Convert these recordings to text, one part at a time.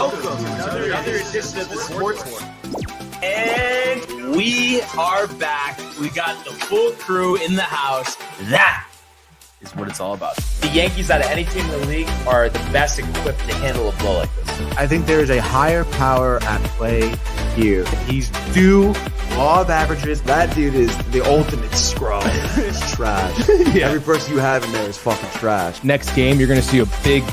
Welcome to another edition of the Sportsport. And we are back. We got the full crew in the house. That is what it's all about. The Yankees, out of any team in the league, are the best equipped to handle a blow like this. I think there is a higher power at play here. He's due law of averages. That dude is the ultimate scrub. It's trash. Yeah. Every person you have in there is fucking trash. Next game, you're going to see a big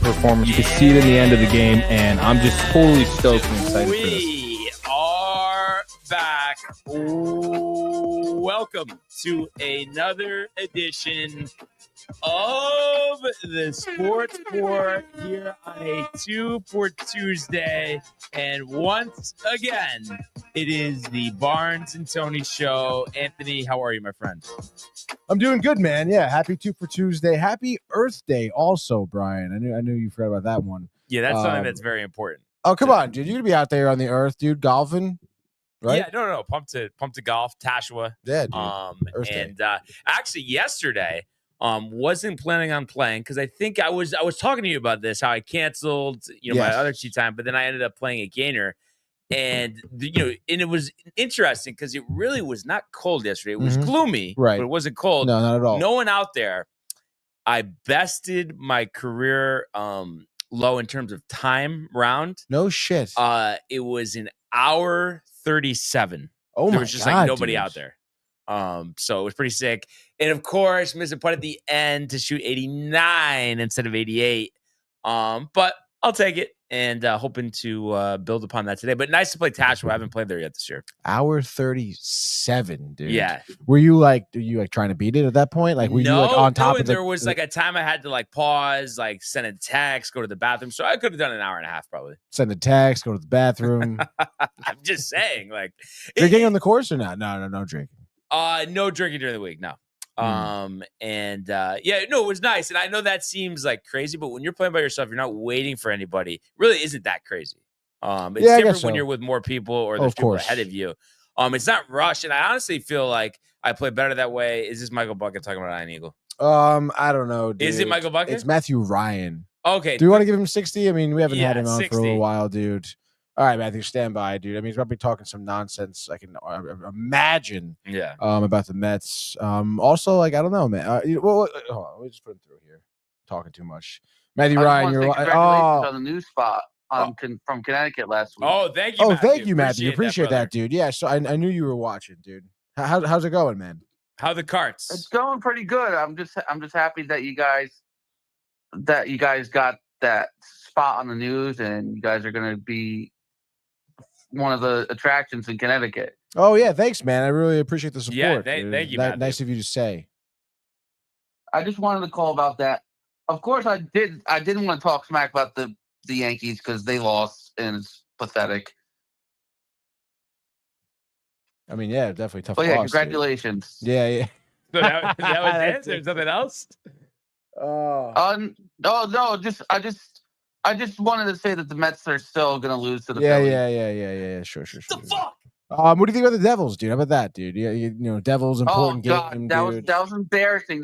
performance. You can see it in the end of the game, and I'm just totally stoked and excited for this. We are back. Welcome to another edition of the Sportsport here on a 2 for Tuesday. And once again, it is the Barnes and Tony show. Anthony, how are you, my friend? I'm doing good, man. Yeah, happy 2 for Tuesday. Happy Earth Day also, Brian. I knew you forgot about that one. Yeah, that's something that's very important. Oh, come on, dude. You're going to be out there on the Earth, dude, golfing, right? Yeah, no. Pumped to golf, Tashua. Yeah, dude. Earth Day. And actually yesterday, wasn't planning on playing because I think I was talking to you about this, how I canceled, my other tea time, but then I ended up playing a gainer. And, and it was interesting because it really was not cold yesterday. It was gloomy, right? But it wasn't cold. No, not at all. No one out there. I bested my career low in terms of time round. No shit. It was an hour 37. Oh my God, there was just like nobody dude. out there. So it was pretty sick. And of course, missed a putt at the end to shoot 89 instead of 88. But I'll take it and hoping to build upon that today. But nice to play Tashua. I haven't played there yet this year. Hour 37, dude. Yeah. Were you trying to beat it at that point? Like, were you like on top of it? There was like a time I had to like pause, like send a text, go to the bathroom. So I could have done an hour and a half probably. Send a text, go to the bathroom. I'm just saying, like drinking on the course or not? No drinking. No drinking during the week. No. It was nice. And I know that seems like crazy, but when you're playing by yourself, you're not waiting for anybody. It really isn't that crazy. It's different when you're with more people or there's people ahead of you. It's not rushed. And I honestly feel like I play better that way. Is this Michael Bucket talking about Iron Eagle? I don't know, dude. Is it Michael Bucket? It's Matthew Ryan. Okay. Do you want to give him 60? I mean, we haven't had him on 60. for a little while, dude. All right, Matthew, stand by, dude. I mean, he's probably talking some nonsense. I can imagine. Yeah. About the Mets. Also, like, I don't know, man. Hold on, let me just put him through here. Talking too much. Matthew Ryan, you're congratulations on the new spot from Connecticut last week. Oh, thank you. Thank you, Matthew. Appreciate that, dude. Yeah, so I knew you were watching, dude. How's it going, man? How the carts? It's going pretty good. I'm just happy that you guys got that spot on the news and you guys are going to be one of the attractions in Connecticut. Oh yeah, thanks, man. I really appreciate the support. Yeah, thank you, Matthew. Nice of you to say. I just wanted to call about that. Of course, I didn't want to talk smack about the Yankees because they lost and it's pathetic. I mean, yeah, definitely tough. But yeah, loss, congratulations. Dude. Yeah. So that was it. There's something else. No. I just wanted to say that the Mets are still going to lose to the Phillies. Yeah. Sure. The fuck? What do you think about the Devils, dude? How about that, dude? Yeah, Devils important game. That was embarrassing.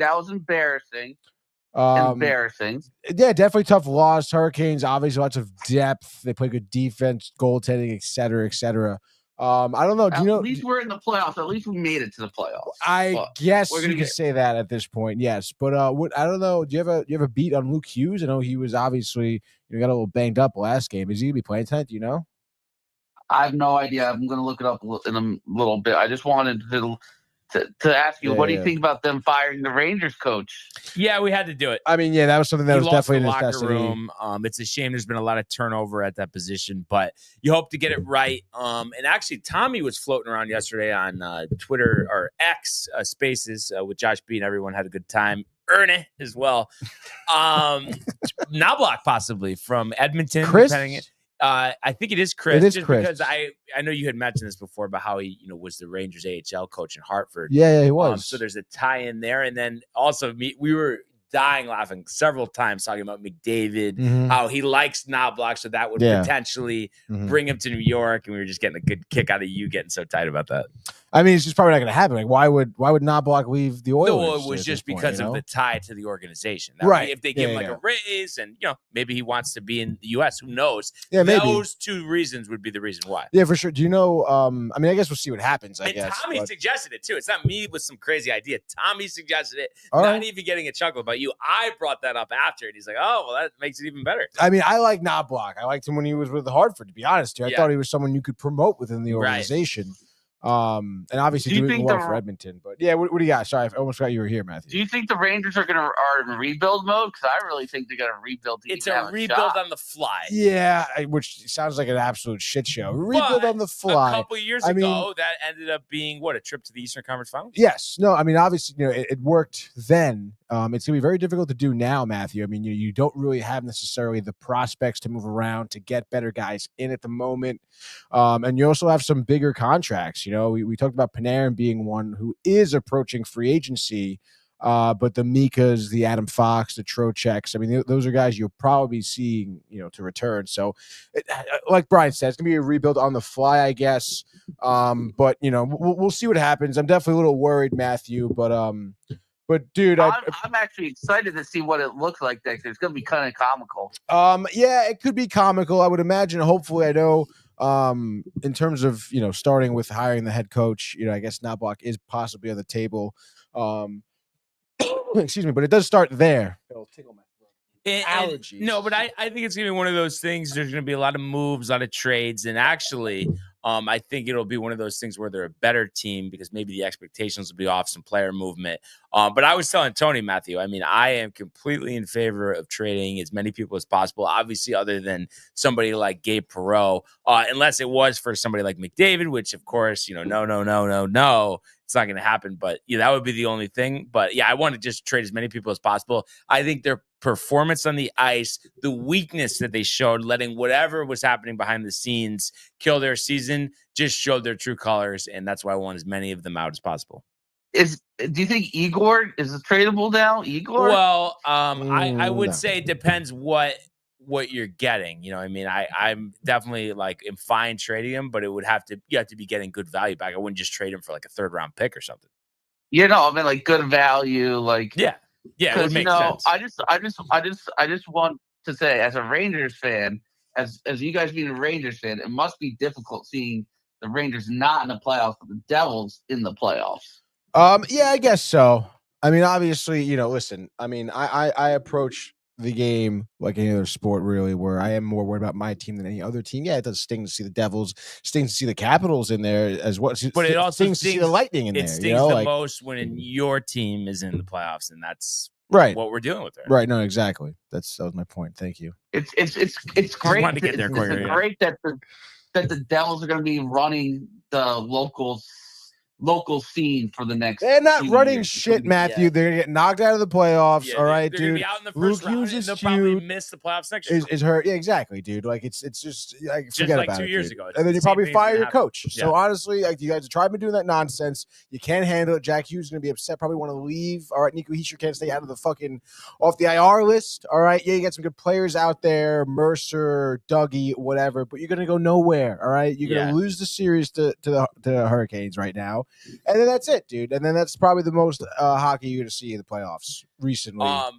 Embarrassing. Yeah, definitely tough loss. Hurricanes, obviously lots of depth. They play good defense, goaltending, et cetera. I don't know. At least we're in the playoffs. At least we made it to the playoffs. I guess you can say that at this point, yes. But I don't know. Do you have a beat on Luke Hughes? I know he was obviously got a little banged up last game. Is he gonna be playing tonight? Do you know? I have no idea. I'm going to look it up in a little bit. I just wanted to ask you, what do you think about them firing the Rangers coach? Yeah, we had to do it. I mean, yeah, that was something that was definitely a necessity. Room. It's a shame there's been a lot of turnover at that position, but you hope to get it right. And actually, Tommy was floating around yesterday on Twitter or X Spaces with Josh B, and everyone had a good time. Ernie as well. Knobloch possibly from Edmonton. Chris? I think it is Chris. It is just Chris. because I know you had mentioned this before about how he was the Rangers AHL coach in Hartford. Yeah, he was. So there's a tie in there, and then also we were dying laughing several times talking about McDavid, how he likes Knobloch, so that would potentially bring him to New York, and we were just getting a good kick out of you getting so tight about that. I mean, it's just probably not going to happen. Like, why would Knobloch leave the Oilers? No, it was just because of the tie to the organization. Right. If they give him a raise and, maybe he wants to be in the U.S., who knows? Yeah, maybe. Those two reasons would be the reason why. Yeah, for sure. Do you know, I mean, I guess we'll see what happens, I guess. Tommy suggested it, too. It's not me with some crazy idea. Tommy suggested it, not even getting a chuckle about you. I brought that up after, and he's like, oh, well, that makes it even better. I mean, I like Knobloch. I liked him when he was with Hartford, to be honest. I thought he was someone you could promote within the organization. Right. And obviously doing well for Edmonton, but what do you got? Sorry, I almost forgot you were here, Matthew. Do you think the Rangers are in rebuild mode? Because I really think they got to rebuild. It's a rebuild on the fly. Yeah, which sounds like an absolute shit show. Rebuild on the fly. A couple years ago, that ended up being a trip to the Eastern Conference Finals. Yes, no, I mean obviously it worked then. It's gonna be very difficult to do now, Matthew. I mean, you don't really have necessarily the prospects to move around to get better guys in at the moment, and you also have some bigger contracts. We talked about Panarin being one who is approaching free agency, but the Mikas, the Adam Fox, the Trocheks, I mean, those are guys you'll probably be seeing, to return. So, like Brian said, it's gonna be a rebuild on the fly, I guess. But we'll see what happens. I'm definitely a little worried, Matthew, but dude, I'm actually excited to see what it looks like next year. It's going to be kind of comical. Yeah, it could be comical. I would imagine. Hopefully, I know. In terms of starting with hiring the head coach, I guess Knobloch is possibly on the table. Excuse me, but it does start there. It'll tickle my throat. Allergies. No, but I think it's gonna be one of those things. There's gonna be a lot of moves, a lot of trades, and actually. I think it'll be one of those things where they're a better team because maybe the expectations will be off, some player movement. But I was telling Tony, Matthew, I mean, I am completely in favor of trading as many people as possible, obviously other than somebody like Gabe Perreault, unless it was for somebody like McDavid, which, of course, no. It's not going to happen. But that would be the only thing. But, I want to just trade as many people as possible. I think their performance on the ice, the weakness that they showed, letting whatever was happening behind the scenes kill their season, just showed their true colors. And that's why I want as many of them out as possible. Do you think Igor is tradable now? Igor? Well, I would say it depends what you're getting. I mean, I'm definitely am fine trading him, but you have to be getting good value back. I wouldn't just trade him for a 3rd round pick or something. I mean, good value, yeah, it would make sense. I just want to say, as a Rangers fan, as you guys being a Rangers fan, it must be difficult seeing the Rangers not in the playoffs, but the Devils in the playoffs. Yeah, I guess so. I mean, obviously, listen, I mean, I approach the game like any other sport, really, where I am more worried about my team than any other team. Yeah, it does sting to see the Devils, stings to see the Capitals in there as well. But it also stings to see the Lightning in there. It stings the most when your team is in the playoffs, and that's what we're dealing with there. Right? No, exactly. That was my point. Thank you. It's great. To get there quicker, it's great that the Devils are going to be running the local scene for the next. They're not running shit, Matthew. They're gonna get knocked out of the playoffs. All right, they're dude. Gonna be out in the first round, and they'll probably miss the playoffs next year. Is hurt? Yeah, exactly, dude. It's just forget like about 2 years ago. And then you probably fire your coach. Yeah. So honestly, you guys have tried me doing that nonsense. You can't handle it. Jack Hughes is gonna be upset. Probably want to leave. All right, Nico Hischier can't stay out of the off the IR list. All right, you got some good players out there, Mercer, Dougie, whatever. But you're gonna go nowhere. All right, you're gonna lose the series to the Hurricanes right now, and then that's it, dude. And then that's probably the most hockey you're going to see in the playoffs recently. I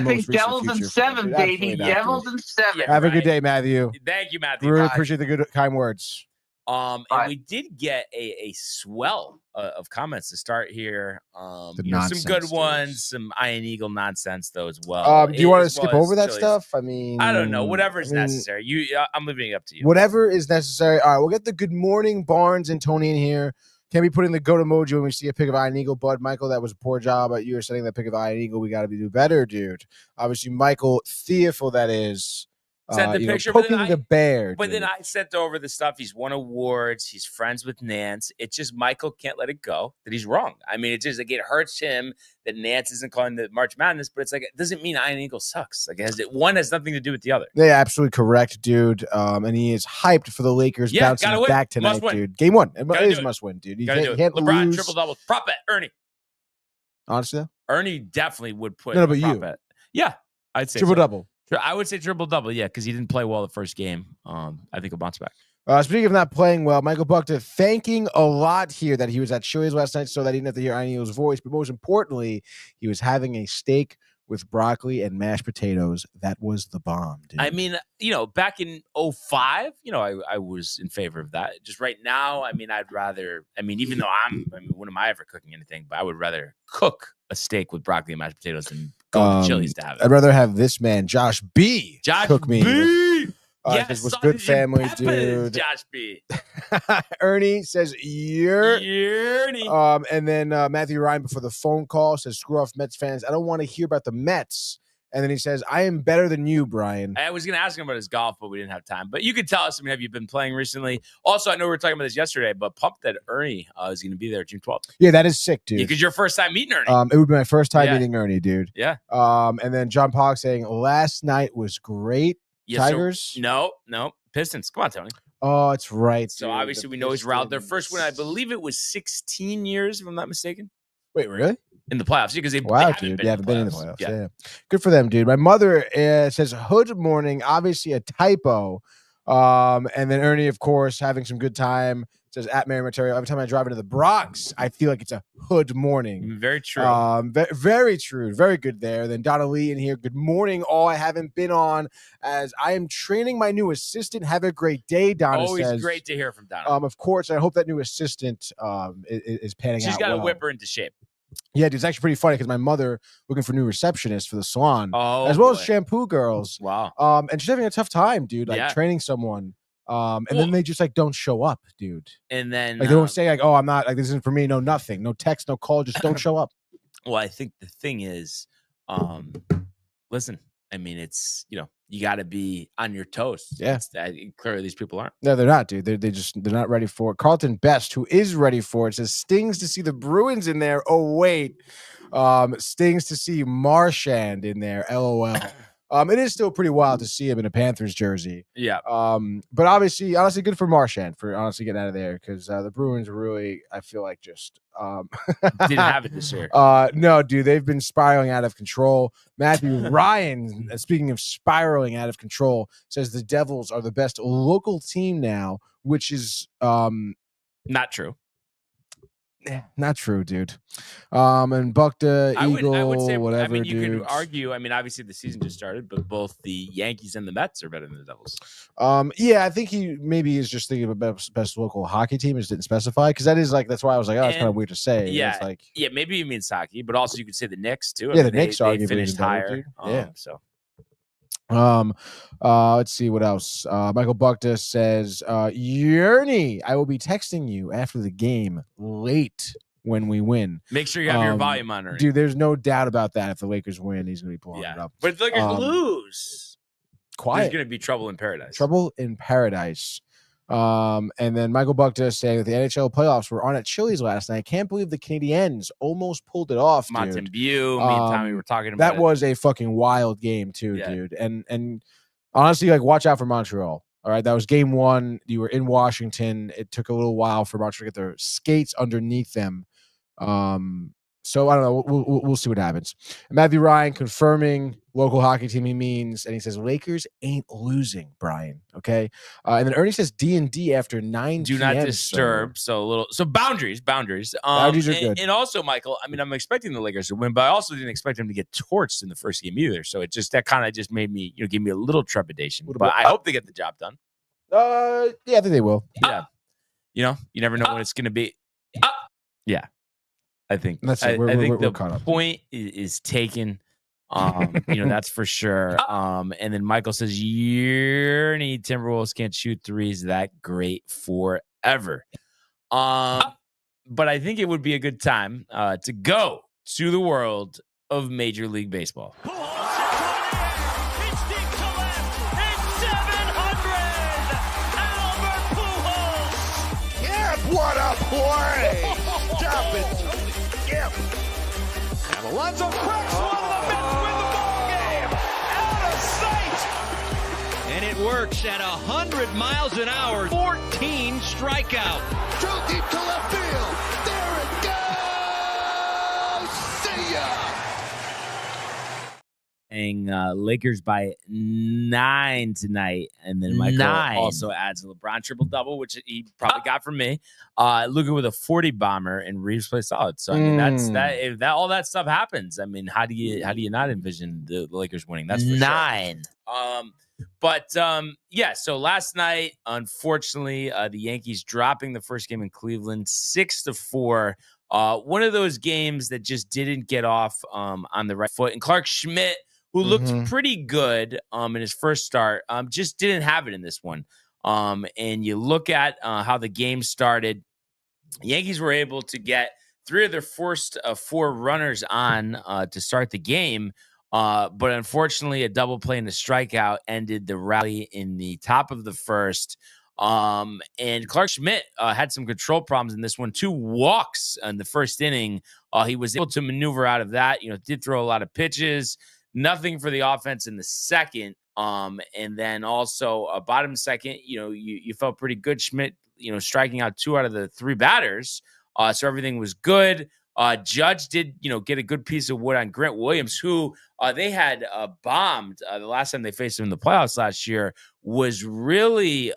think Devils in 7, baby. Devils in 7. Have a good day, Matthew. Thank you, Matthew. Really appreciate the good, kind words. And we did get a swell of comments to start here. Some good ones, some Iron Eagle nonsense though as well. Do you want to skip over that stuff? I mean, I don't know. Whatever is necessary. I'm leaving it up to you. Whatever is necessary. All right, we'll get the good morning Barnes and Tony in here. Can't be putting the goat emoji when we see a pic of Iron Eagle. Bud, Michael, that was a poor job. You were sending that pic of Iron Eagle. We got to do better, dude. Obviously, Michael Theofil, that is. Sent the picture, poking the bear. But then I sent over the stuff. He's won awards. He's friends with Nance. It's just Michael can't let it go that he's wrong. I mean, it hurts him that Nance isn't calling the March Madness, but it doesn't mean Iron Eagle sucks. One has nothing to do with the other. Yeah, absolutely correct, dude. And he is hyped for the Lakers bouncing back tonight, dude. Game 1. It is must win, dude. You can't LeBron lose. Triple double. Prop bet, Ernie. Honestly, though? Ernie definitely would put. No, but you. Bet. Yeah, I'd say triple double. I would say triple double, yeah, because he didn't play well the first game. I think he'll bounce back. Speaking of not playing well, Michael Buchter thanking a lot here that he was at Chili's last night so that he didn't have to hear Ineal's voice. But most importantly, he was having a steak with broccoli and mashed potatoes. That was the bomb, dude. I mean, back in 2005, I was in favor of that. Just right now, I mean, I'd rather, even though when am I ever cooking anything, but I would rather cook a steak with broccoli and mashed potatoes than go to Chili's to have it. I'd rather have this man, Josh B, cook me. Yes, was good family, dude. Josh B. Ernie says, Ernie. And then Matthew Ryan before the phone call says, screw off Mets fans. I don't want to hear about the Mets. And then he says, I am better than you, Brian. I was going to ask him about his golf, but we didn't have time. But you could tell us, have you been playing recently? Also, I know we were talking about this yesterday, but pumped that Ernie is going to be there June 12th. Yeah, that is sick, dude. Because your first time meeting Ernie. It would be my first time meeting Ernie, dude. Yeah. And then John Pollock saying, last night was great. Yes, Tigers? No. Pistons. Come on, Tony. Oh, it's right. So obviously we know he's riled. Their first win, I believe it was 16 years, if I'm not mistaken. Wait, really? In the playoffs, because they haven't been in the playoffs. Yeah. Good for them, dude. My mother says hood morning, obviously a typo. And then Ernie, of course, having some good time. Says at Mary Materio, every time I drive into the Bronx, I feel like it's a hood morning. Very true. Very true. Very good there. Then Donna Lee in here. Good morning, all. I haven't been on as I am training my new assistant. Have a great day, Donna. Always great to hear from Donna. Of course. I hope that new assistant is panning out. She's got to whip her into shape. Yeah, dude, it's actually pretty funny because my mother looking for new receptionists for the salon, as well as shampoo girls. Wow. And she's having a tough time, dude. Training someone. Then they just don't show up, dude. And then they won't say oh, I'm not this isn't for me. No, nothing, no text, no call, just don't show up. Well, I think the thing is, listen, it's you got to be on your toes. Yeah, clearly these people aren't. No, they're not, dude. They're not ready for it. Carlton Best, who is ready for it, says stings to see the Bruins in there. Oh wait, stings to see Marchand in there. LOL. It is still pretty wild to see him in a Panthers jersey. Yeah. But honestly, good for Marchand for honestly getting out of there because the Bruins really, I feel like just didn't have it this year. No, dude, they've been spiraling out of control. Matthew Ryan, speaking of spiraling out of control, says the Devils are the best local team now, which is not true. Not true, dude. And Buckta, Eagle, I would say, whatever, you dude. could argue, obviously the season just started, but both the Yankees and the Mets are better than the Devils. Yeah, I think he maybe is just thinking of best local hockey team, just didn't specify, because that's why I was like, it's kind of weird to say. Yeah, it's yeah, maybe you mean hockey, but also you could say the Knicks, too. Yeah, the Knicks they finished higher. Yeah. So. Let's see what else. Michael Buckta says, Yerny, I will be texting you after the game late when we win. Make sure you have your volume on, Ernie. Dude, there's no doubt about that. If the Lakers win, he's gonna be pulling it up. But if the Lakers lose, quiet. There's gonna be trouble in paradise. Trouble in paradise. And then Michael Buckta saying that the NHL playoffs were on at Chili's last night. I can't believe the Canadiens almost pulled it off. Mountain View, me and Tommy were talking about that. Was a fucking wild game too, dude. And honestly, watch out for Montreal. All right, that was game one. You were in Washington. It took a little while for Montreal to get their skates underneath them. So I don't know. We'll see what happens. Matthew Ryan confirming local hockey team he means, and he says Lakers ain't losing, Brian. Okay, and then Ernie says D&D after 9 Do p.m. not disturb. So boundaries. Boundaries are good. And also, Michael, I'm expecting the Lakers to win, but I also didn't expect them to get torched in the first game either. So it just kind of just made me, give me a little trepidation. But I hope they get the job done. Yeah, I think they will. Yeah, you never know when it's going to be. Yeah. I think that's it. I think the caught up. Point is taken. That's for sure. And then Michael says, Yerny Timberwolves can't shoot threes that great forever. But I think it would be a good time to go to the world of Major League Baseball. What a play! Stop it! Skip! And Alonso cracks one of the Mets win the ball game! Out of sight! And it works at 100 miles an hour. 14 strikeout. Too deep to left field. There it goes! See ya! saying Lakers by 9 tonight. And then Michael 9. also adds a LeBron triple-double, which he probably got from me. Luka with a 40 bomber and Reeves play solid. So I mean, that's that. If that all that stuff happens, I mean, how do you not envision the Lakers winning? That's for 9. Sure. Yeah. So last night, unfortunately, the Yankees dropping the first game in Cleveland 6-4. One of those games that just didn't get off on the right foot. And Clark Schmidt, who looked pretty good in his first start, just didn't have it in this one. And you look at how the game started. Yankees were able to get 3 of their first 4 runners on to start the game. But unfortunately, a double play and a strikeout ended the rally in the top of the first. And Clark Schmidt had some control problems in this one. 2 walks in the first inning. He was able to maneuver out of that. Did throw a lot of pitches. Nothing for the offense in the second. And then also bottom second, you felt pretty good. Schmidt, striking out 2 out of the 3 batters. So everything was good. Judge did, get a good piece of wood on Grant Williams, who they had bombed the last time they faced him in the playoffs last year. Was really,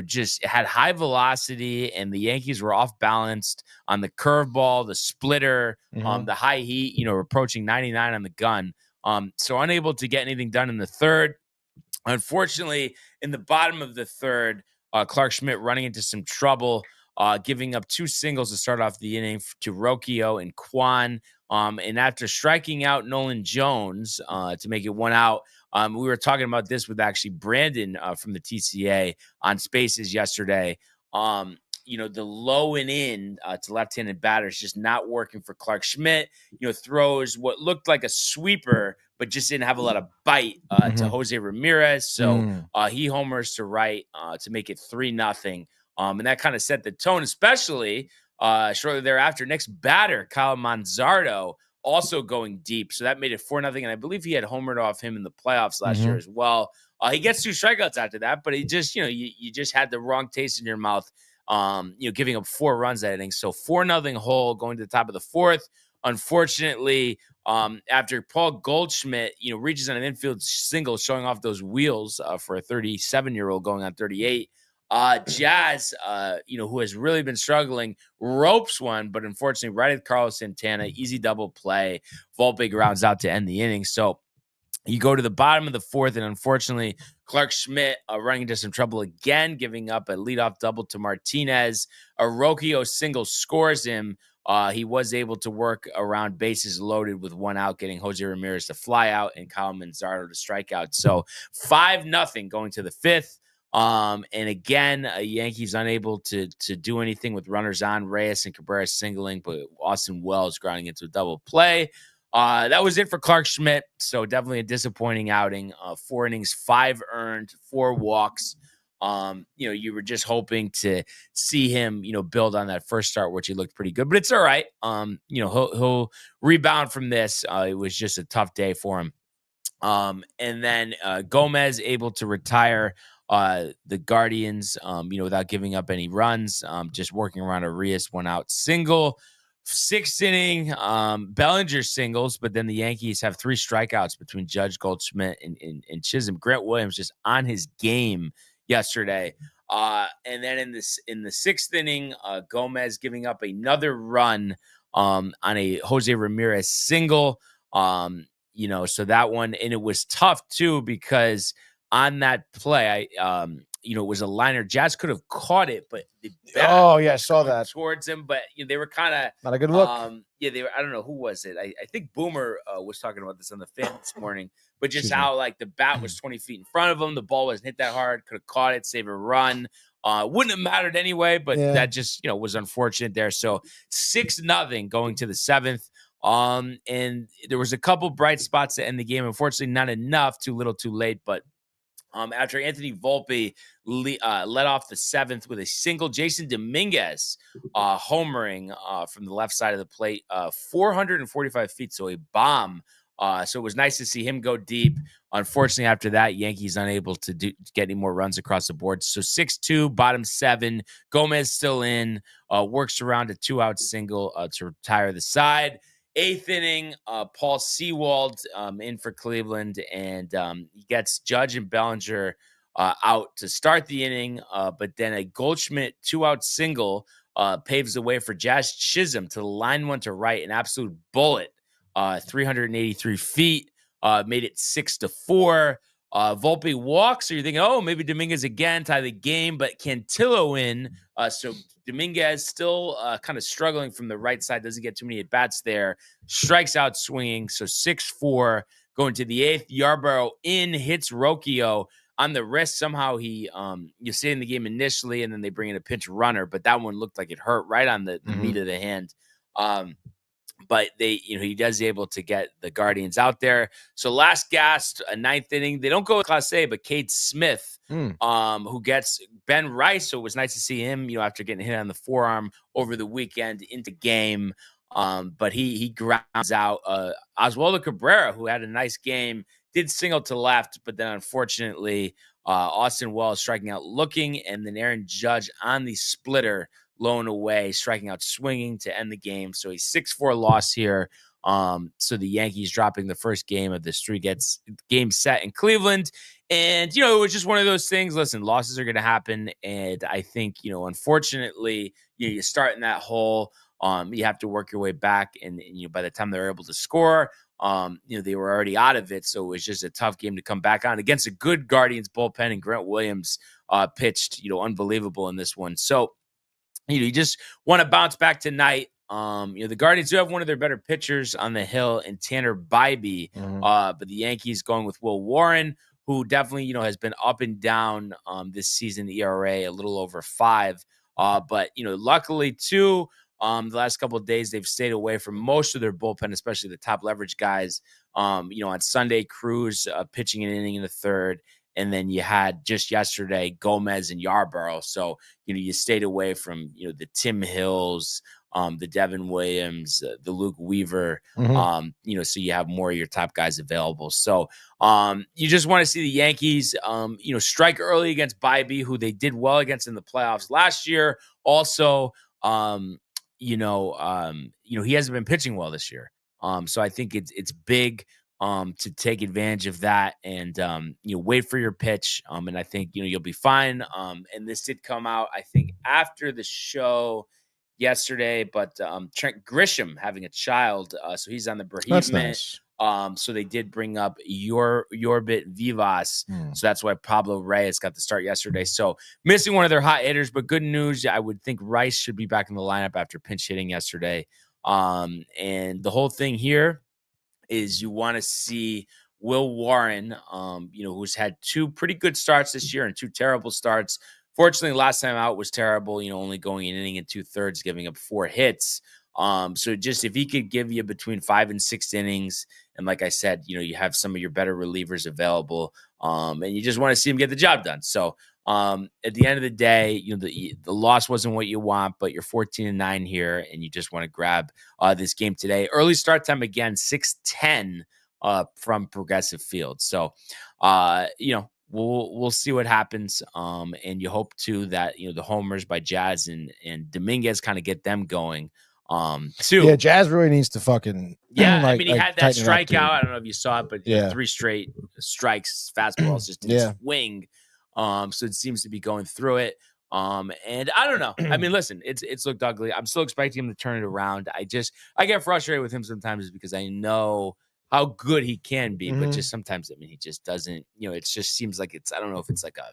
just had high velocity, and the Yankees were off balanced on the curveball, the splitter, the high heat, approaching 99 on the gun. So unable to get anything done in the third. Unfortunately, in the bottom of the third, Clark Schmidt running into some trouble. Giving up 2 singles to start off the inning to Rocchio and Kwan. And after striking out Nolan Jones to make it 1 out, we were talking about this with actually Brandon from the TCA on Spaces yesterday. The low and in to left-handed batters just not working for Clark Schmidt. Throws what looked like a sweeper, but just didn't have a lot of bite to Jose Ramirez. So he homers to right to make it 3-0. And that kind of set the tone, especially shortly thereafter. Next batter, Kyle Manzardo, also going deep. So that made it 4-0. And I believe he had homered off him in the playoffs last year as well. He gets 2 strikeouts after that, but he just, you just had the wrong taste in your mouth, giving up 4 runs that inning. So 4-0 hole going to the top of the 4th. Unfortunately, after Paul Goldschmidt, reaches on an infield single, showing off those wheels for a 37-year-old going on 38. Jazz, who has really been struggling, ropes one, but unfortunately right at Carlos Santana, easy double play. Volpe grounds out to end the inning. So you go to the bottom of the 4th, and unfortunately, Clark Schmidt running into some trouble again, giving up a leadoff double to Martinez. A Rocchio single scores him. He was able to work around bases loaded with 1 out, getting Jose Ramirez to fly out and Kyle Manzardo to strike out. So 5-0 going to the 5th. And again, Yankees unable to do anything with runners on. Reyes and Cabrera singling, but Austin Wells grounding into a double play. That was it for Clark Schmidt. So definitely a disappointing outing. 4 innings, 5 earned, 4 walks. You were just hoping to see him, build on that first start, which he looked pretty good. But it's all right. He'll rebound from this. It was just a tough day for him. And then Gomez able to retire the Guardians, without giving up any runs, just working around Arias 1 out single. 6th inning, Bellinger singles, but then the Yankees have 3 strikeouts between Judge, Goldschmidt, and Chisholm. Grant Williams just on his game yesterday. And then in the 6th inning, Gomez giving up another run on a Jose Ramirez single. So that one, and it was tough too, because on that play, it was a liner. Jazz could have caught it, but the bat I saw that towards him. But they were kind of not a good look. They were. I don't know who was it. I think Boomer was talking about this on the fan this morning. But just how the bat was 20 feet in front of him, the ball wasn't hit that hard. Could have caught it, save a run. Wouldn't have mattered anyway. But that just was unfortunate there. So 6-0 going to the 7th. And there was a couple bright spots to end the game. Unfortunately, not enough. Too little, too late. But after Anthony Volpe led off the 7th with a single, Jason Dominguez homering from the left side of the plate, 445 feet, so a bomb. So it was nice to see him go deep. Unfortunately, after that, Yankees unable to get any more runs across the board. So 6-2, bottom 7. Gomez still in, works around a 2-out single to retire the side. 8th inning, Paul Sewald in for Cleveland, and he gets Judge and Bellinger out to start the inning, but then a Goldschmidt 2-out single paves the way for Jazz Chisholm to the line one to right, an absolute bullet, 383 feet, made it 6-4. Volpe walks, so you're thinking, oh, maybe Dominguez again, tie the game, but Cantillo in. So Dominguez still kind of struggling from the right side, doesn't get too many at-bats there, strikes out swinging, so 6-4. Going to the 8th, Yarbrough in, hits Rocchio on the wrist. Somehow he, you see in the game initially, and then they bring in a pinch runner, but that one looked like it hurt right on the meat of the hand. But he does able to get the Guardians out there. So last gasp, a 9th inning. They don't go with Class A, but Cade Smith, who gets Ben Rice. So it was nice to see him, after getting hit on the forearm over the weekend into game. But he grounds out Oswaldo Cabrera, who had a nice game, did single to left, but then unfortunately Austin Wells striking out looking, and then Aaron Judge on the splitter, low and away, striking out swinging to end the game. So a 6-4 loss here. So the Yankees dropping the first game of this 3-game set in Cleveland. And, it was just one of those things. Listen, losses are going to happen. And I think, unfortunately, you start in that hole. You have to work your way back. And by the time they're able to score, they were already out of it. So it was just a tough game to come back on against a good Guardians bullpen. And Grant Williams pitched, unbelievable in this one. So, you just want to bounce back tonight. The Guardians do have one of their better pitchers on the hill in Tanner Bybee, but the Yankees going with Will Warren, who definitely, has been up and down this season, the ERA a little over 5. But, luckily too, the last couple of days, they've stayed away from most of their bullpen, especially the top leverage guys. On Sunday, Cruz pitching an inning in the 3rd. And then you had just yesterday Gomez and Yarbrough. So, you stayed away from, the Tim Hills, the Devin Williams, the Luke Weaver, so you have more of your top guys available. So you just want to see the Yankees, strike early against Bybee, who they did well against in the playoffs last year. Also, he hasn't been pitching well this year. So I think it's big to take advantage of that and, wait for your pitch. And I think, you'll be fine. And this did come out, I think, after the show yesterday, but Trent Grisham having a child. So he's on the bereavement. That's nice. So they did bring up Yorbit Vivas. So that's why Pablo Reyes got the start yesterday. So missing one of their hot hitters, but good news. I would think Rice should be back in the lineup after pinch hitting yesterday. And the whole thing here is you want to see Will Warren, who's had 2 pretty good starts this year and 2 terrible starts. Fortunately, last time out was terrible, only going an inning and 2/3, giving up 4 hits. So just if he could give you between 5 and 6 innings, and like I said, you have some of your better relievers available, and you just want to see him get the job done. So at the end of the day, the loss wasn't what you want, but you're 14-9 here, and you just want to grab this game today. Early start time again, 6:10 from Progressive Field. So we'll see what happens. And you hope too that the homers by Jazz and Dominguez kind of get them going. Too. Yeah, Jazz really needs to fucking. He had that strikeout. I don't know if you saw it, but 3 straight strikes, fastballs just didn't swing. So it seems to be going through it. And I don't know. I mean, listen, it's looked ugly. I'm still expecting him to turn it around. I get frustrated with him sometimes because I know how good he can be, but just sometimes, he just doesn't, it just seems like I don't know if it's like a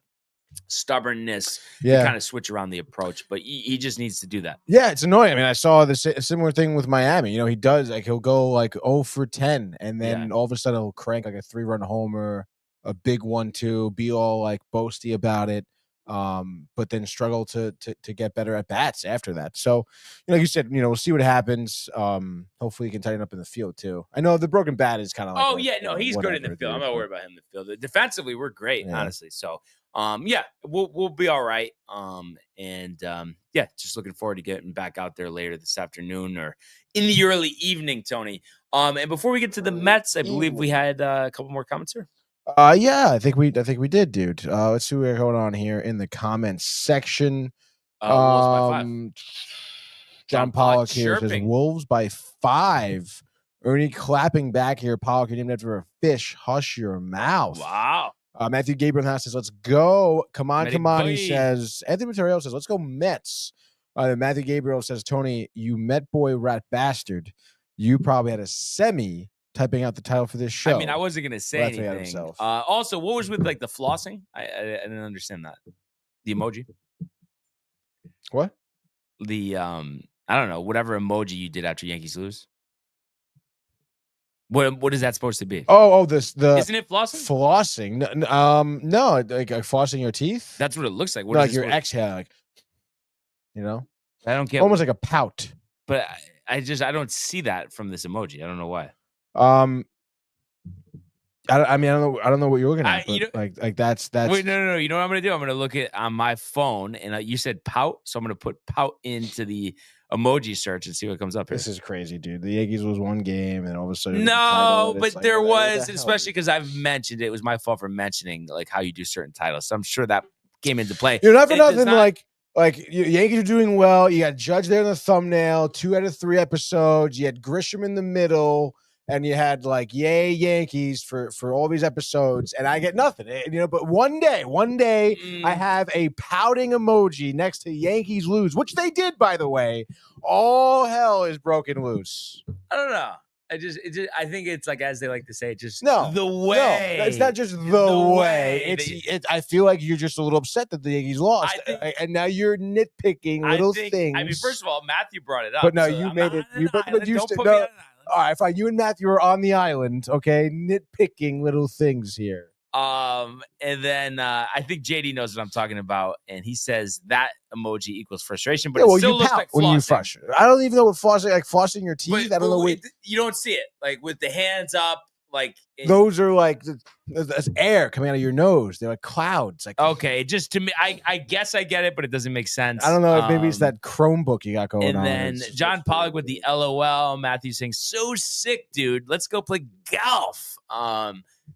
stubbornness to kind of switch around the approach, but he just needs to do that. Yeah, it's annoying. I saw a similar thing with Miami. He does, he'll go 0 for 10, and then all of a sudden he'll crank a 3-run homer, a big 1-2, be all boasty about it, but then struggle to get better at bats after that. So, like you said, we'll see what happens. Hopefully he can tighten up in the field too. I know the broken bat is kind of he's good in the field. I'm not worried about him in the field. Defensively, we're great, honestly. So, we'll be all right. Just looking forward to getting back out there later this afternoon or in the early evening, Tony. And before we get to the Mets, I believe we had a couple more comments here. I think we did, dude. Let's see what we're going on here in the comments section. Wolves by 5. John Pollock here says Wolves by 5. Ernie clapping back here. Pollock, you're named after a fish. Hush your mouth. Wow. Matthew Gabriel House says, let's go. Come on, Matty come on. boy. He says, Anthony Material says, let's go Mets. Matthew Gabriel says, Tony, you Met boy rat bastard. You probably had a semi typing out the title for this show. I mean, I wasn't going to say Well, that's what he had anything. himself. Also, what was with like the flossing? I didn't understand that. The emoji? What? The, I don't know, whatever emoji you did after Yankees lose. What is that supposed to be? The Isn't it flossing? flossing? No, like flossing your teeth. That's what it looks like. What No, is like it your supposed- exhale, like, you know, I don't get. almost like a pout. But I don't see that from this emoji. I don't know why. I don't know what you're looking at. You But like that's. Wait, no. You know what I'm gonna do? I'm gonna look at on my phone, and you said pout, so I'm gonna put pout into the emoji search and see what comes up here. This is crazy, dude. The Yankees was one game, and all of a sudden, No, but like, there what the was, hell, especially because I've mentioned it was my fault for mentioning like how you do certain titles. So I'm sure that came into play. You're not for It does nothing. not- Yankees are doing well. You got Judge there in the thumbnail. 2 out of 3 episodes. You had Grisham in the middle, and you had like yay Yankees for all these episodes, and I get nothing. But one day, I have a pouting emoji next to Yankees lose, which they did, by the way. All hell is broken loose. I don't know. I think it's like, as they like to say, just No, the way. No, it's not just the way. I feel like you're just a little upset that the Yankees lost, and now you're nitpicking little things. I mean, first of all, Matthew brought it up, but no, so you I'm made not it. on You an but island. you Don't st- put no. me on an island. All right, fine. You and Matthew are on the island, okay, nitpicking little things here. And then I think JD knows what I'm talking about, and he says that emoji equals frustration, but Yeah, well, it still you looks pout like when you flossing. frustrate. I don't even know what flossing, like flossing your teeth. But- I don't know. but you don't see it like with the hands up, like Those are like that's air coming out of your nose. They're like clouds. Like okay, just to me, I guess I get it, but it doesn't make sense. I don't know. Maybe it's that Chromebook you got going And on. then It's- John Pollock with the LOL. Matthew saying, "So sick, dude. Let's go play golf."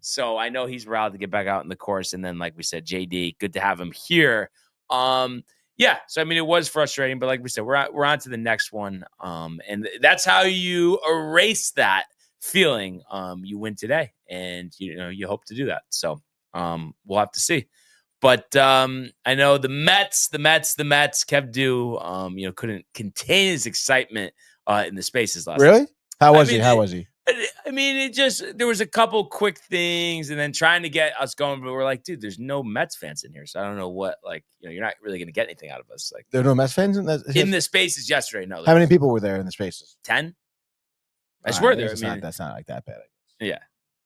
So I know he's riled to get back out in the course. And then, like we said, JD, good to have him here. Yeah. So I mean, it was frustrating, but like we said, we're on to the next one. And that's how you erase that feeling. You win today, and you hope to do that. So we'll have to see. But I know the Mets, Kev Dew, couldn't contain his excitement in the spaces last night. Really? How was I mean, he? How was he? I mean, there was a couple quick things and then trying to get us going, but we're like, dude, there's no Mets fans in here. So I don't know what, you're not really going to get anything out of us. Like, There are no Mets fans in the spaces yesterday. No. How many people were there in the spaces? 10? I All swear right, there. that's not like that bad. Yeah.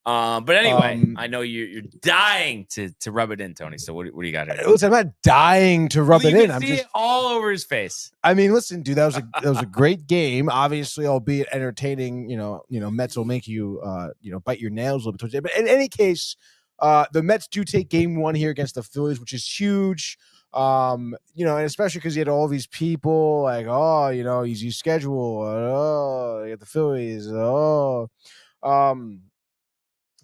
But anyway, I know you're dying to rub it in, Tony. So what do you got here? Listen, I'm not dying to rub You it can in. I'm see just it all over his face. I mean, listen, dude, that was a great game. Obviously, albeit entertaining. Mets will make you bite your nails a little bit towards the end. But in any case, the Mets do take game 1 here against the Phillies, which is huge. And especially because you had all these people like, easy schedule. You got the Phillies.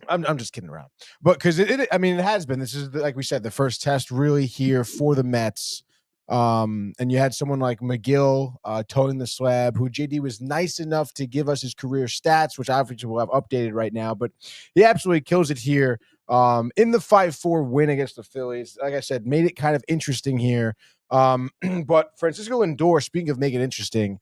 I'm just kidding around, but because it has been. This is like we said, the first test really here for the Mets. And you had someone like McGill toting the slab, who JD was nice enough to give us his career stats, which obviously we'll have updated right now. But he absolutely kills it here in the 5-4 win against the Phillies. Like I said, made it kind of interesting here. But Francisco Lindor, speaking of making it interesting,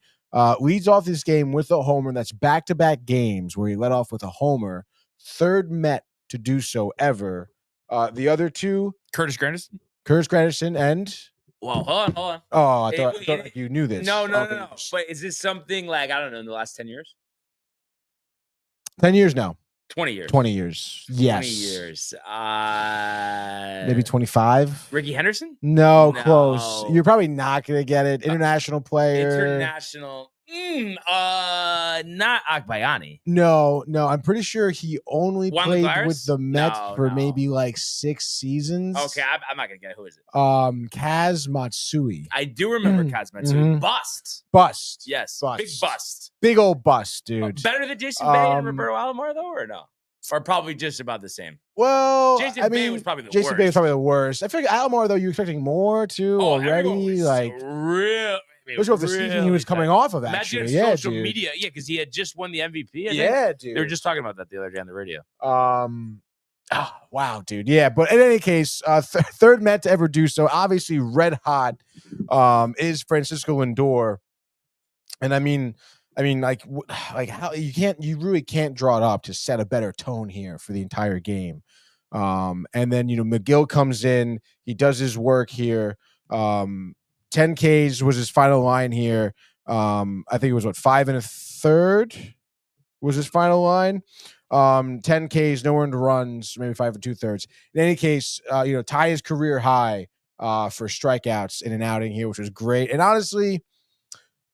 leads off this game with a homer. That's back-to-back games where he led off with a homer. Third Met to do so ever. The other two, Curtis Granderson, and well, hold on. oh, I thought like you knew this. No. Okay. But is this something like, I don't know, in the last 10 years? 10 years now. 20 years. 20 years. Yes. 20 years. Maybe 25. Ricky Henderson? No, No. close. You're probably not gonna get it. International player. International. Not Akbayani. No. I'm pretty sure he only Juan played Lagares? with the Mets No, for no. maybe like 6 seasons. Okay, I'm not gonna get it. Who is it? Kaz Matsui. I do remember Kazmatsu. Mhm. Bust. Bust. Yes. Bust. Big bust. Big old bust, dude. Better than Jason Bay and Roberto Alomar, though, or no? Or probably just about the same. Well, Jason Bay was probably the Jason worst. Bay was probably the worst. I feel like Alomar, though, you're expecting more too Everyone already. was Like real. Especially off the season he was coming off of, Imagine actually. Yeah, social dude. media. Yeah, because he had just won the MVP. I think. Yeah, dude. They were just talking about that the other day on the radio. Wow, dude. Yeah, but in any case, third Met to ever do so. Obviously, red hot is Francisco Lindor. And I mean, like how you really can't draw it up to set a better tone here for the entire game. And then, McGill comes in, he does his work here. 10 Ks was his final line here. I think it was 5 1/3 was his final line. 10 Ks, no earned runs, maybe 5 2/3. In any case, tie his career high for strikeouts in an outing here, which was great. And honestly,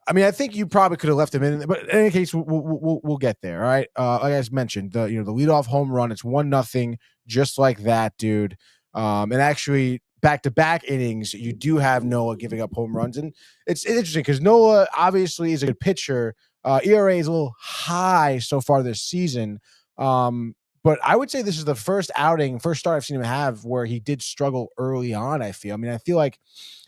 I think you probably could have left him in, but in any case, we'll get there. All right. Like I mentioned, the leadoff home run, it's 1-0, just like that, dude. And actually, back-to-back innings, you do have Noah giving up home runs, and it's interesting because Noah obviously is a good pitcher. ERA is a little high so far this season, but I would say this is the first start I've seen him have where he did struggle early on. I feel like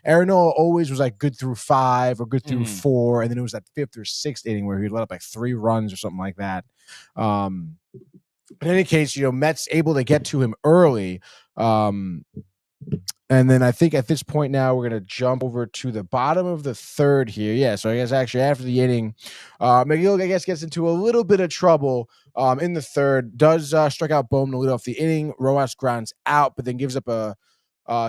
Aaron Nola always was like good through 5 or good through 4, and then it was that 5th or 6th inning where he'd let up like 3 runs or something like that. In any case, Mets able to get to him early. And then I think at this point now we're going to jump over to the bottom of the 3rd here. Yeah, so I guess actually after the inning, McGill, I guess, gets into a little bit of trouble in the 3rd. Does strike out Bohm to lead off the inning. Rojas grounds out, but then gives up a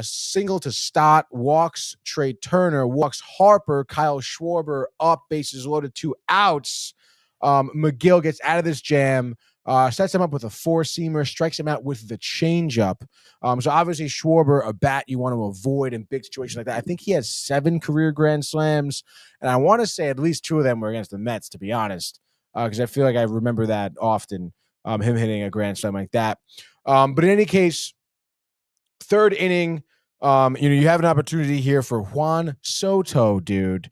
single to Stott, walks Trey Turner, walks Harper, Kyle Schwarber up, bases loaded, 2 outs. McGill gets out of this jam. Sets him up with a 4-seamer, strikes him out with the changeup. So obviously Schwarber, a bat you want to avoid in big situations like that. I think he has 7 career grand slams, and I want to say at least 2 of them were against the Mets, to be honest, because I feel like I remember that often, him hitting a grand slam like that. But in any case, 3rd inning, you have an opportunity here for Juan Soto, dude.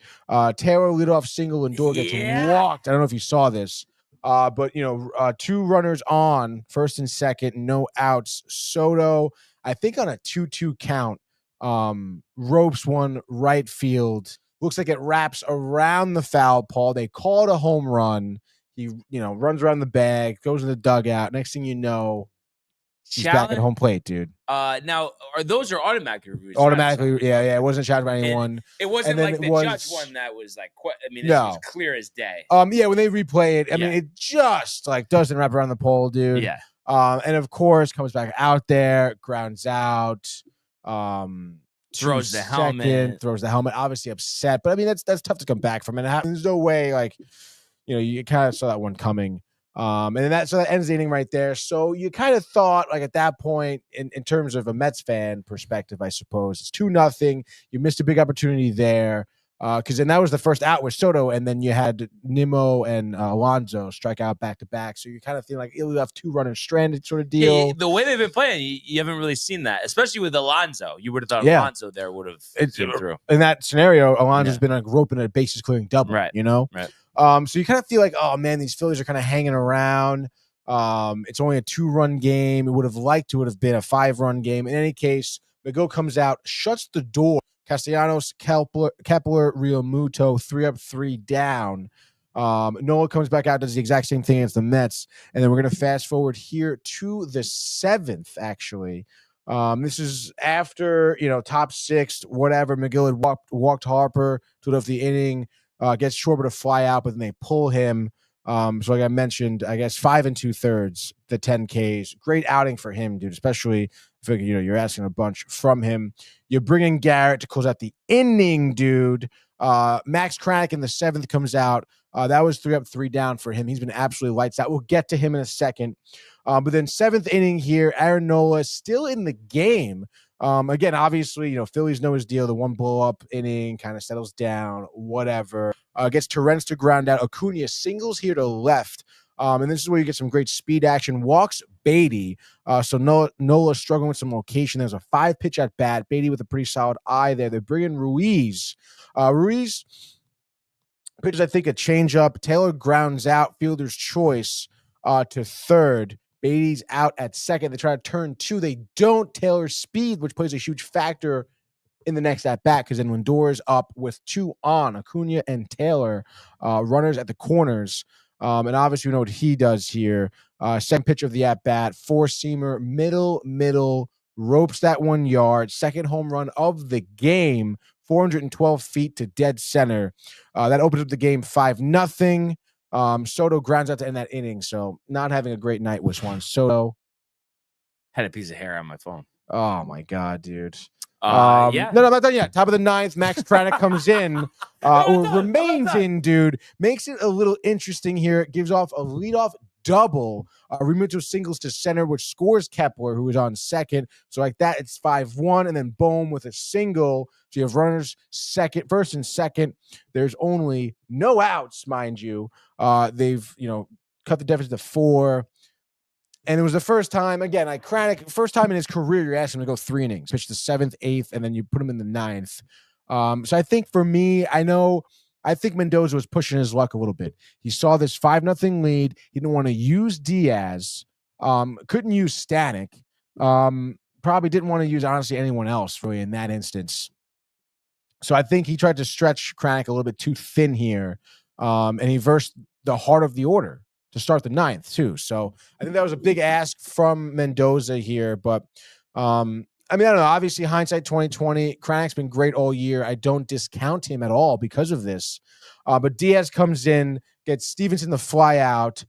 Taylor leadoff single, and Lindor gets walked. I don't know if you saw this. But 2 runners on, 1st and 2nd, no outs. Soto, I think on a 2-2 count, ropes one right field. Looks like it wraps around the foul pole. They call it a home run. He, runs around the bag, goes in the dugout. Next thing you know, he's back at home plate, dude. Now, those are automatic reviews? Automatically, yeah. It wasn't shouted by anyone. It wasn't like the judge one that was like, this was clear as day. Yeah, when they replay it, I mean, it just doesn't wrap around the pole, dude. Yeah. And of course, comes back out there, grounds out, throws the helmet. Obviously upset, but I mean, that's tough to come back from. And there's no way, you kind of saw that one coming. And then that ends the inning right there. So you kind of thought, at that point, in terms of a Mets fan perspective, I suppose, it's 2-0. You missed a big opportunity there. Because then that was the first out with Soto, and then you had Nimmo and Alonso strike out back-to-back. So you kind of feel like you have 2 runners stranded sort of deal. Yeah, the way they've been playing, you haven't really seen that, especially with Alonso. You would have thought Alonso there would have came through. In that scenario, Alonso's been roping a bases-clearing double, right? Right. So you kind of feel like, oh man, these Phillies are kind of hanging around. It's only a 2-run game. It would have been a 5-run game. In any case, McGill comes out, shuts the door. Castellanos, Kepler, Realmuto, 3 up, 3 down. Nola comes back out, does the exact same thing against the Mets. And then we're going to fast forward here to the 7th, actually. This is after, top 6, whatever. McGill had walked Harper to lift the inning. Gets Schwarber to fly out, but then they pull him. So like I mentioned, I guess 5 2/3, the 10 Ks. Great outing for him, dude, especially if you're asking a bunch from him. You bring in Garrett to close out the inning, dude. Max Kranick in the 7th comes out. That was 3 up, 3 down for him. He's been absolutely lights out. We'll get to him in a second. But then 7th inning here, Aaron Nola still in the game. Again, obviously, Phillies know his deal. The 1 blow-up inning kind of settles down, whatever. Gets Torrens to ground out. Acuna singles here to left. And this is where you get some great speed action. Walks Beatty. So Nola struggling with some location. There's a 5-pitch at bat. Beatty with a pretty solid eye there. They bring in Ruiz. Ruiz pitches, I think, a changeup. Taylor grounds out. Fielder's choice to 3rd. Beatty's out at 2nd. They try to turn 2. They don't. Taylor's speed, which plays a huge factor in the next at bat, because then when Doer's up with 2 on, Acuna and Taylor, runners at the corners, and obviously we know what he does here. Second pitch of the at bat, 4-seamer, middle, ropes that 1 yard, second home run of the game, 412 feet to dead center. That opens up the game 5-0. Soto grounds out to end that inning. So not having a great night was Juan Soto. Had a piece of hair on my phone. Oh my God, dude. Yeah. No, I'm not done yet. Top of the 9th, Max Kranick comes in, or remains in, dude. Makes it a little interesting here. It gives off a leadoff double, Remuto singles to center, which scores Kepler, who is on second. So like that, it's 5-1, and then boom with a single. So you have runners first and second. There's only no outs, mind you. They've cut the deficit to 4. And it was the first time, again, like Kranick, first time in his career, you're asking him to go 3 innings, pitch the 7th, 8th, and then you put him in the 9th. So I think for me, I think Mendoza was pushing his luck a little bit. He saw this 5-0 lead. He didn't want to use Diaz. Couldn't use Stanek. Probably didn't want to use, honestly, anyone else really in that instance. So I think he tried to stretch Kranick a little bit too thin here. And he versed the heart of the order to start the 9th too. So I think that was a big ask from Mendoza here. But I mean, I don't know. Obviously, hindsight 2020. Kranick's been great all year. I don't discount him at all because of this. But Diaz comes in, gets Stevenson the fly out.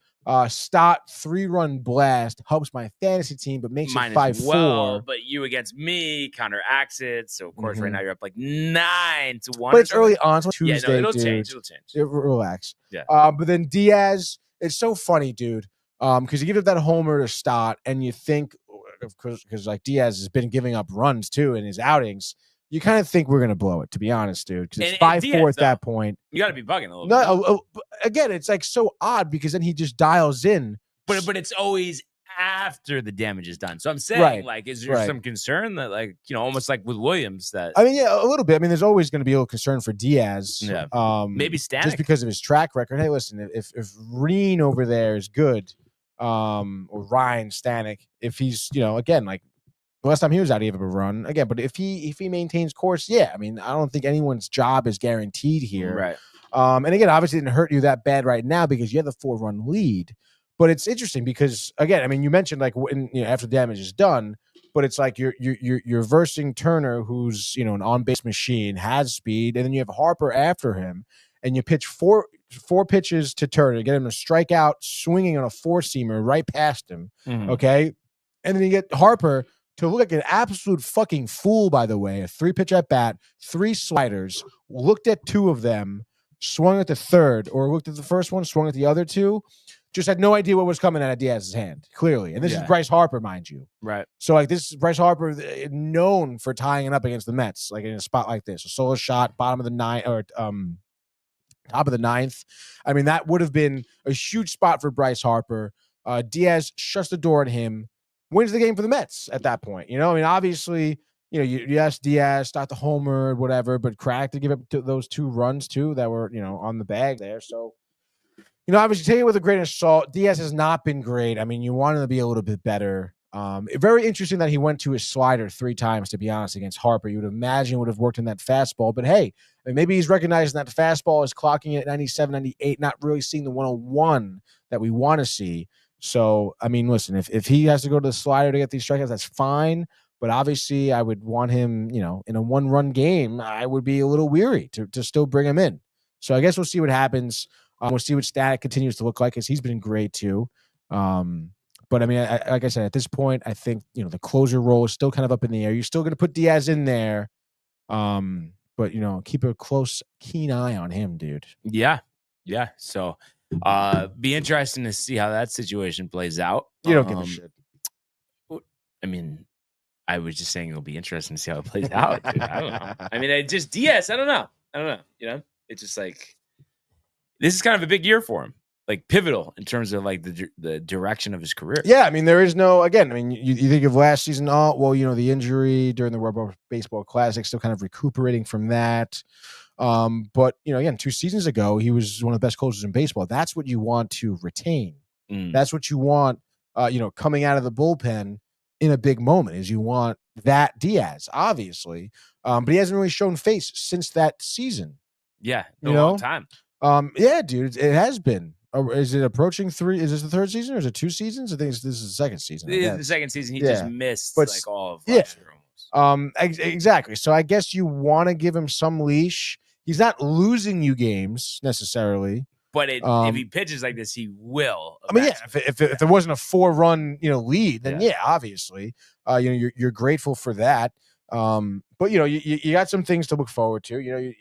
Stott 3-run blast, helps my fantasy team, but makes Mine it 5-4. well, but you against me counteracts it. So of course, right now you're up like 9-1. But it's early on, so Tuesday. Yeah, no, it'll dude. change. It'll change. Relax. Yeah. But then Diaz, it's so funny, dude. Because you give up that homer to Stott, and you think, because like Diaz has been giving up runs too in his outings, you kind of think we're gonna blow it, to be honest, dude. Because it's 5-4 at that point. You got to be bugging a little bit. Again, it's like so odd because then he just dials in. But it's always after the damage is done. So I'm saying, like, is there some concern that, like, almost like with Williams that? I mean, yeah, a little bit. I mean, there's always going to be a little concern for Diaz. Yeah. Maybe Stanek. Just because of his track record. Hey, listen, if Reen over there is good, or Ryan Stanek, if he's, again, like the last time he was out, he gave up a run again. But if he maintains course, yeah, I mean, I don't think anyone's job is guaranteed here. Right. And again, obviously it didn't hurt you that bad right now because you have the 4-run lead. But it's interesting because, again, I mean, you mentioned like when, after the damage is done, but it's like you're versing Turner, who's an on-base machine, has speed, and then you have Harper after him, and you pitch four pitches to Turner, get him to strike out, swinging on a 4-seamer right past him, okay, and then you get Harper to look like an absolute fucking fool. By the way, a 3-pitch at bat, 3 sliders, looked at 2 of them, swung at the third, or looked at the first one, swung at the other 2. Just had no idea what was coming out of Diaz's hand, clearly. And this is Bryce Harper, mind you. Right. So, like, this is Bryce Harper known for tying it up against the Mets, like in a spot like this. A solo shot, bottom of the 9th, or top of the 9th. I mean, that would have been a huge spot for Bryce Harper. Diaz shuts the door on him, wins the game for the Mets at that point. I mean, obviously, you asked Diaz, start the homer, whatever, but Kranick to give up those 2 runs, too, that were, on the bag there. So, obviously, take it with a grain of salt. Diaz has not been great. I mean, you want him to be a little bit better. Very interesting that he went to his slider 3 times, to be honest, against Harper. You would imagine it would have worked in that fastball. But, hey, I mean, maybe he's recognizing that the fastball is clocking at 97, 98, not really seeing the 101 that we want to see. So, I mean, listen, if he has to go to the slider to get these strikeouts, that's fine. But obviously, I would want him, in a 1-run game, I would be a little weary to still bring him in. So I guess we'll see what happens. We'll see what Stanek continues to look like, because he's been great too. But I mean, like I said, at this point, I think the closer role is still kind of up in the air. You're still going to put Diaz in there, but keep a keen eye on him, dude. Yeah. So, be interesting to see how that situation plays out. You don't give a shit. I mean, I was just saying it'll be interesting to see how it plays out. Dude. I don't know. I mean, Diaz. I don't know. It's just like, this is kind of a big year for him, like pivotal in terms of like the direction of his career. Yeah, I mean, there is no, again, I mean, you think of last season, the injury during the World Baseball Classic, still kind of recuperating from that. But, again, 2 seasons ago, he was one of the best closers in baseball. That's what you want to retain. That's what you want, coming out of the bullpen. in a big moment is you want that Diaz, obviously. But he hasn't really shown face since that season. Yeah, You a know? long time. Yeah, dude, it has been. Is it approaching 3? Is this the 3rd season or is it 2 seasons? I think this is the 2nd season. This is the 2nd season. He just missed But like all of last year almost. Exactly. So I guess you want to give him some leash. He's not losing you games necessarily. But if he pitches like this, he will. I mean, yeah. If there wasn't a 4-run lead, then obviously, you're grateful for that. But you got some things to look forward to.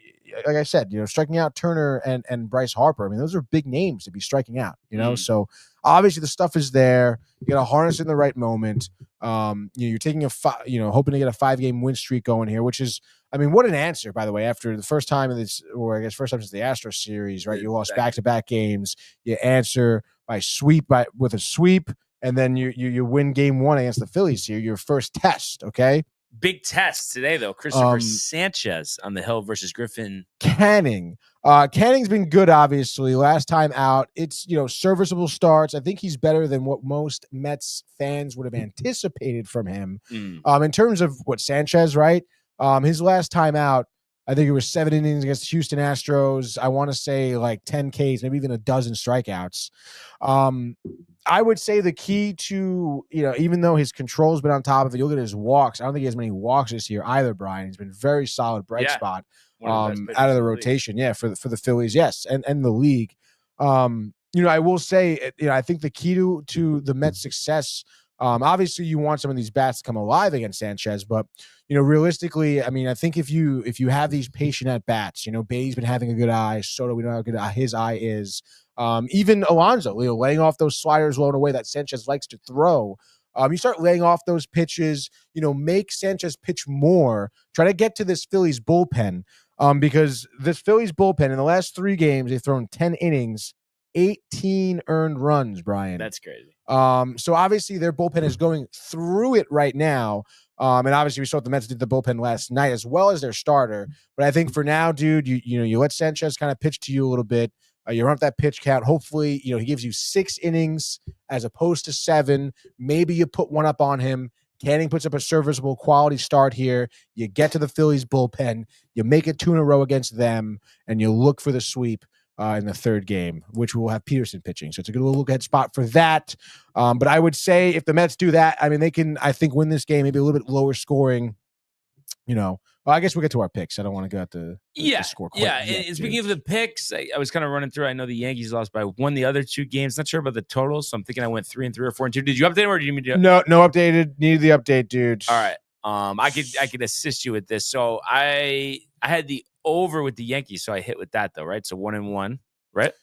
Like I said, striking out Turner and Bryce Harper. I mean, those are big names to be striking out. So obviously the stuff is there. You got to harness in the right moment. You're taking hoping to get a 5-game win streak going here, which is, I mean, what an answer, by the way, after the first time since the Astros series, right? You lost back-to-back games. You answer with a sweep, and then you win game 1 against the Phillies here, your first test, okay? Big test today, though. Christopher Sanchez on the hill versus Griffin Canning. Canning's been good, obviously. Last time out, it's serviceable starts. I think he's better than what most Mets fans would have anticipated from him. In terms of what Sanchez, right? His last time out, I think it was 7 innings against the Houston Astros. I want to say like 10 Ks, maybe even a dozen strikeouts. I would say the key to, even though his control's been on top of it, you'll get his walks. I don't think he has many walks this year either, Brian. He's been very solid, bright spot out of the rotation. Yeah, for the Phillies, yes, and the league. I will say, I think the key to the Mets' success, obviously you want some of these bats to come alive against Sanchez, but realistically, I mean, I think if you have these patient at bats, Bae's been having a good eye. Soto, we know how good his eye is. Even Alonso, laying off those sliders low and away that Sanchez likes to throw. You start laying off those pitches, make Sanchez pitch more. Try to get to this Phillies bullpen, because this Phillies bullpen in the last 3 games, they've thrown 10 innings, 18 earned runs, Brian. That's crazy. So obviously their bullpen is going through it right now. And obviously we saw what the Mets did the bullpen last night as well as their starter. But I think for now, dude, you let Sanchez kind of pitch to you a little bit. You run up that pitch count. Hopefully, he gives you 6 innings as opposed to 7. Maybe you put one up on him. Canning puts up a serviceable quality start here. You get to the Phillies bullpen. You make it 2 in a row against them, and you look for the sweep in the 3rd game, which will have Peterson pitching. So it's a good little look-ahead spot for that. But I would say if the Mets do that, I mean, they can, I think, win this game, maybe a little bit lower scoring. Well, I guess we'll get to our picks. I don't want to go at the score quite yet, and speaking of the picks, I was kind of running through. I know the Yankees lost by 1 the other 2 games. Not sure about the totals, so I'm thinking I went 3-3 or 4-2. Did you update them or did you need to? No updated. Needed the update, dude. All right. I could assist you with this. So I had the over with the Yankees, so I hit with that though, right? So 1-1, right?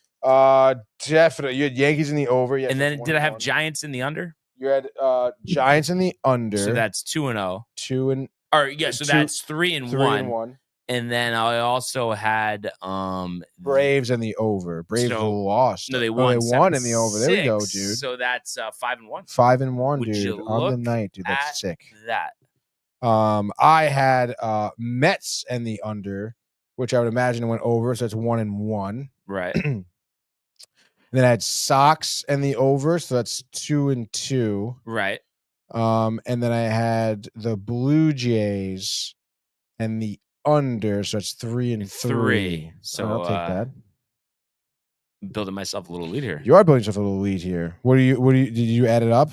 Definitely. You had Yankees in the over. Yes, and then did I have Giants in the under? You had Giants in the under. So that's 2-0. So that's 3-1. And then I also had Braves in the over. Braves lost. No, they won. They won in the over. There we go, dude. So that's 5-1. 5-1, dude. On the night, dude. That's sick. That. I had Mets and the under, which I would imagine went over. So that's 1-1. Right. And then I had Sox and the over, so that's 2-2. Right. And then I had the Blue Jays and the under, so it's 3-3. So I'll take that. I'm building myself a little lead here. You are building yourself a little lead here. Did you add it up?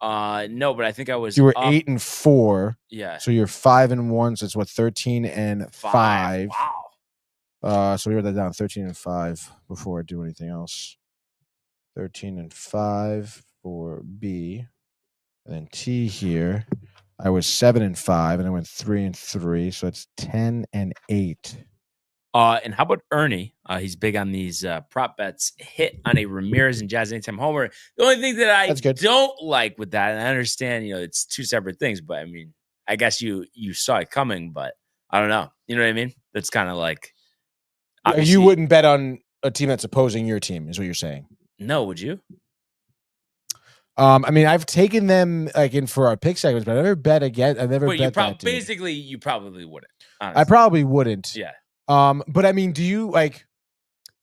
No, but I think I was. You were up. 8-4. Yeah. So you're 5-1. So it's 13-5. Wow. So we wrote that down. 13-5 before I do anything else. 13-5 for B, and then T here. I was 7-5, and I went 3-3. So it's 10-8. And how about Ernie? He's big on these prop bets. Hit on a Ramirez and Jazz anytime homer. The only thing that I don't like with that, and I understand, it's 2 separate things, but I mean, I guess you saw it coming, but I don't know. You know what I mean? That's kind of like you wouldn't bet on a team that's opposing your team, is what you're saying. No, would you? I mean, I've taken them in for our pick segments, but I never bet again. I never bet that. Basically, you probably wouldn't. Honestly. I probably wouldn't. Yeah. But I mean,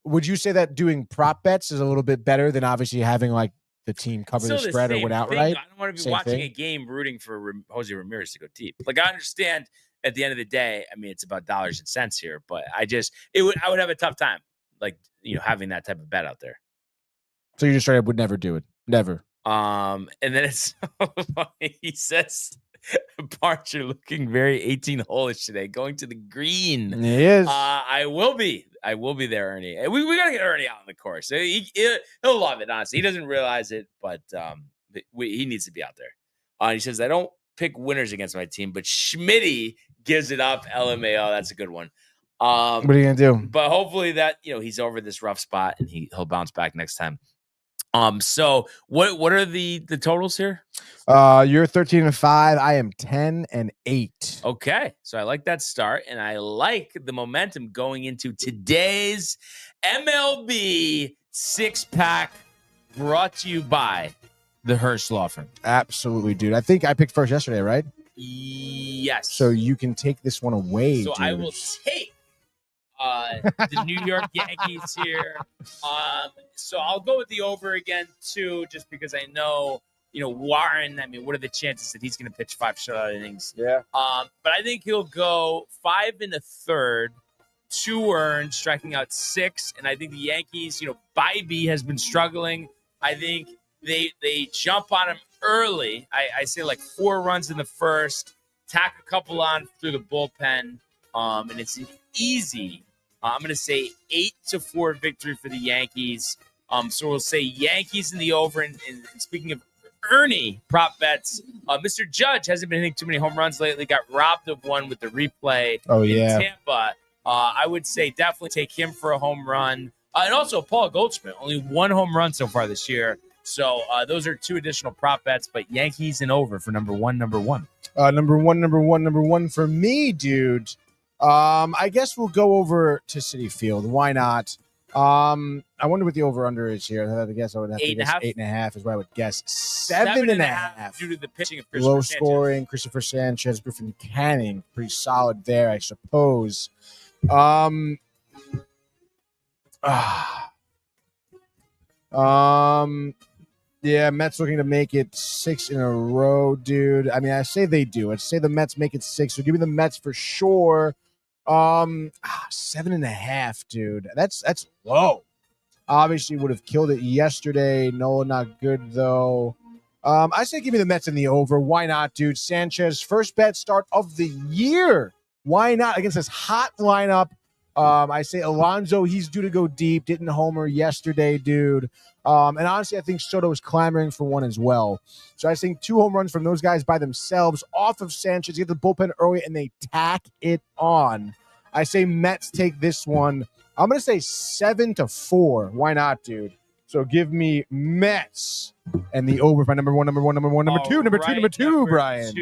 would you say that doing prop bets is a little bit better than obviously having the team cover Still the the spread or same win thing, outright. though. I don't want to be Same watching thing. a game rooting for Jose Ramirez to go deep. Like, I understand at the end of the day, I mean, it's about dollars and cents here, but I would have a tough time, like, having that type of bet out there. So you just straight up would never do it. Never. And then it's so funny. He says, Barnes, you're looking very 18-hole-ish today, going to the green. He is. I will be there, Ernie. We got to get Ernie out on the course. He'll love it, honestly. He doesn't realize it, but he needs to be out there. He says, I don't pick winners against my team, but Schmitty gives it up. LMAO. That's a good one. What are you going to do? But hopefully that, he's over this rough spot and he'll bounce back next time. So what are the totals here? You're 13-5. I am 10-8. Okay. So I like that start, and I like the momentum going into today's MLB 6-pack brought to you by the Hearst Law Firm. Absolutely, dude. I think I picked first yesterday, right? Yes. So you can take this one away, So dude. I will take the New York Yankees here. So I'll go with the over again, too, just because I know, Warren, I mean, what are the chances that he's going to pitch 5 shutout innings? Yeah. But I think he'll go 5 1/3, 2 earned, striking out 6. And I think the Yankees, Bybee has been struggling. I think they jump on him early. I say like 4 runs in the first, tack a couple on through the bullpen. And it's an easy, I'm going to say 8-4 victory for the Yankees. So we'll say Yankees in the over. And speaking of Ernie prop bets, Mr. Judge hasn't been hitting too many home runs lately. Got robbed of one with the replay in Tampa. I would say definitely take him for a home run. And also Paul Goldschmidt, only 1 home run so far this year. So those are 2 additional prop bets, but Yankees and over for number one. Number one for me, dude. I guess we'll go over to Citi Field. Why not? I wonder what the over-under is here. I guess I would have to guess 8.5 is what I would guess. 7.5 due to the pitching of Christopher low Sanchez. scoring. Christopher Sanchez, Griffin Canning, pretty solid there, I suppose. Yeah, Mets looking to make it 6 in a row, dude. I mean, I say they do. I'd say the Mets make it 6. So give me the Mets for sure. 7.5, dude. That's low. Obviously would have killed it yesterday. Nola not good though. I say give me the Mets in the over. Why not, dude? Sanchez, first bet start of the year. Why not against this hot lineup? I say Alonso, he's due to go deep. Didn't homer yesterday, dude. And honestly, I think Soto is clamoring for one as well. So I think 2 home runs from those guys by themselves off of Sanchez. Get the bullpen early and they tack it on. I say Mets take this one. I'm going to say 7-4. Why not, dude? So give me Mets and the over by number two, Brian.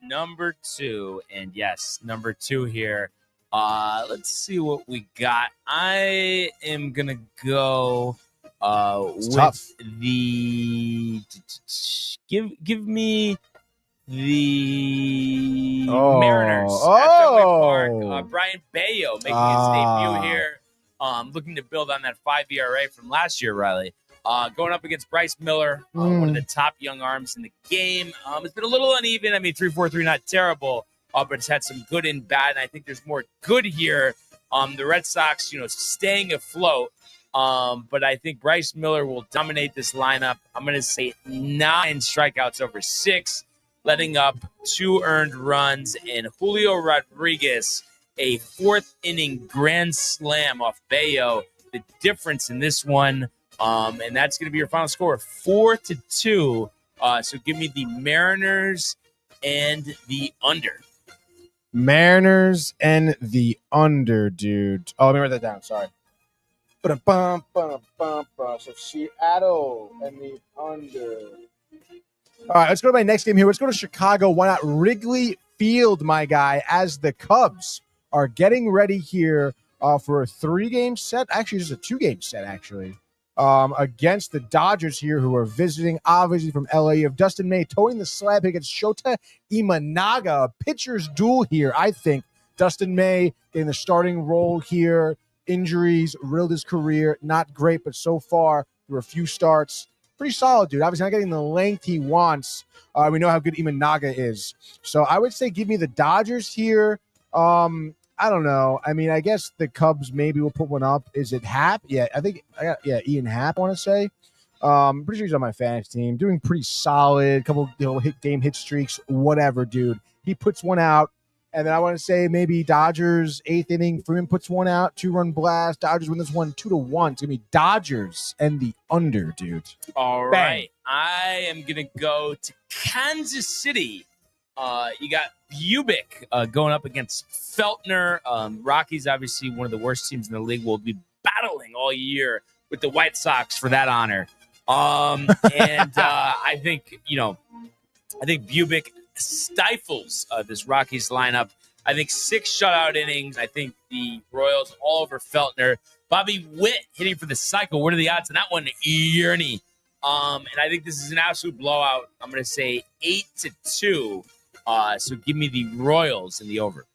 Number two. And yes, number 2 here. Let's see what we got. I am going to go with tough. the give me the Mariners at Fenway Park. Brian Bayo making his debut here. Looking to build on that 5 ERA from last year, Riley. Going up against Bryce Miller, one of the top young arms in the game. It's been a little uneven. I mean, 3.43, not terrible, but it's had some good and bad. And I think there's more good here. The Red Sox, staying afloat. But I think Bryce Miller will dominate this lineup. I'm going to say 9 strikeouts over 6, letting up 2 earned runs, and Julio Rodriguez, a 4th inning grand slam off Bayo. The difference in this one, and that's going to be your final score, 4-2. So give me the Mariners and the under. Mariners and the under, dude. Oh, let me write that down. Sorry. So Seattle and the under. All right, let's go to my next game here. Let's go to Chicago. Why not Wrigley Field, my guy, as the Cubs are getting ready here for a 3-game set. Actually, just a 2-game set, actually, against the Dodgers here, who are visiting, obviously, from LA. You have Dustin May towing the slab against Shota Imanaga. A pitcher's duel here, I think. Dustin May getting the starting role here. Injuries riddled his career. Not great, but so far, through a few starts, pretty solid, dude. Obviously not getting the length he wants. We know how good Imanaga is. So I would say give me the Dodgers here. I don't know. I mean, I guess the Cubs maybe will put one up. Is it Happ? Yeah, I think Ian Happ, I want to say. Pretty sure he's on my fantasy team. Doing pretty solid. Couple game hit streaks, whatever, dude. He puts one out. And then I want to say maybe Dodgers, 8th inning. Freeman puts one out, 2-run blast. Dodgers win this one 2-1. It's going to be Dodgers and the under, dude. All right. I am going to go to Kansas City. You got Bubick going up against Feltner. Rockies, obviously one of the worst teams in the league, will be battling all year with the White Sox for that honor. I think Bubick stifles this Rockies lineup. I think 6 shutout innings. I think the Royals all over Feltner. Bobby Witt hitting for the cycle. What are the odds on that one? Yearney. And I think this is an absolute blowout. I'm going to say 8-2. So give me the Royals in the over.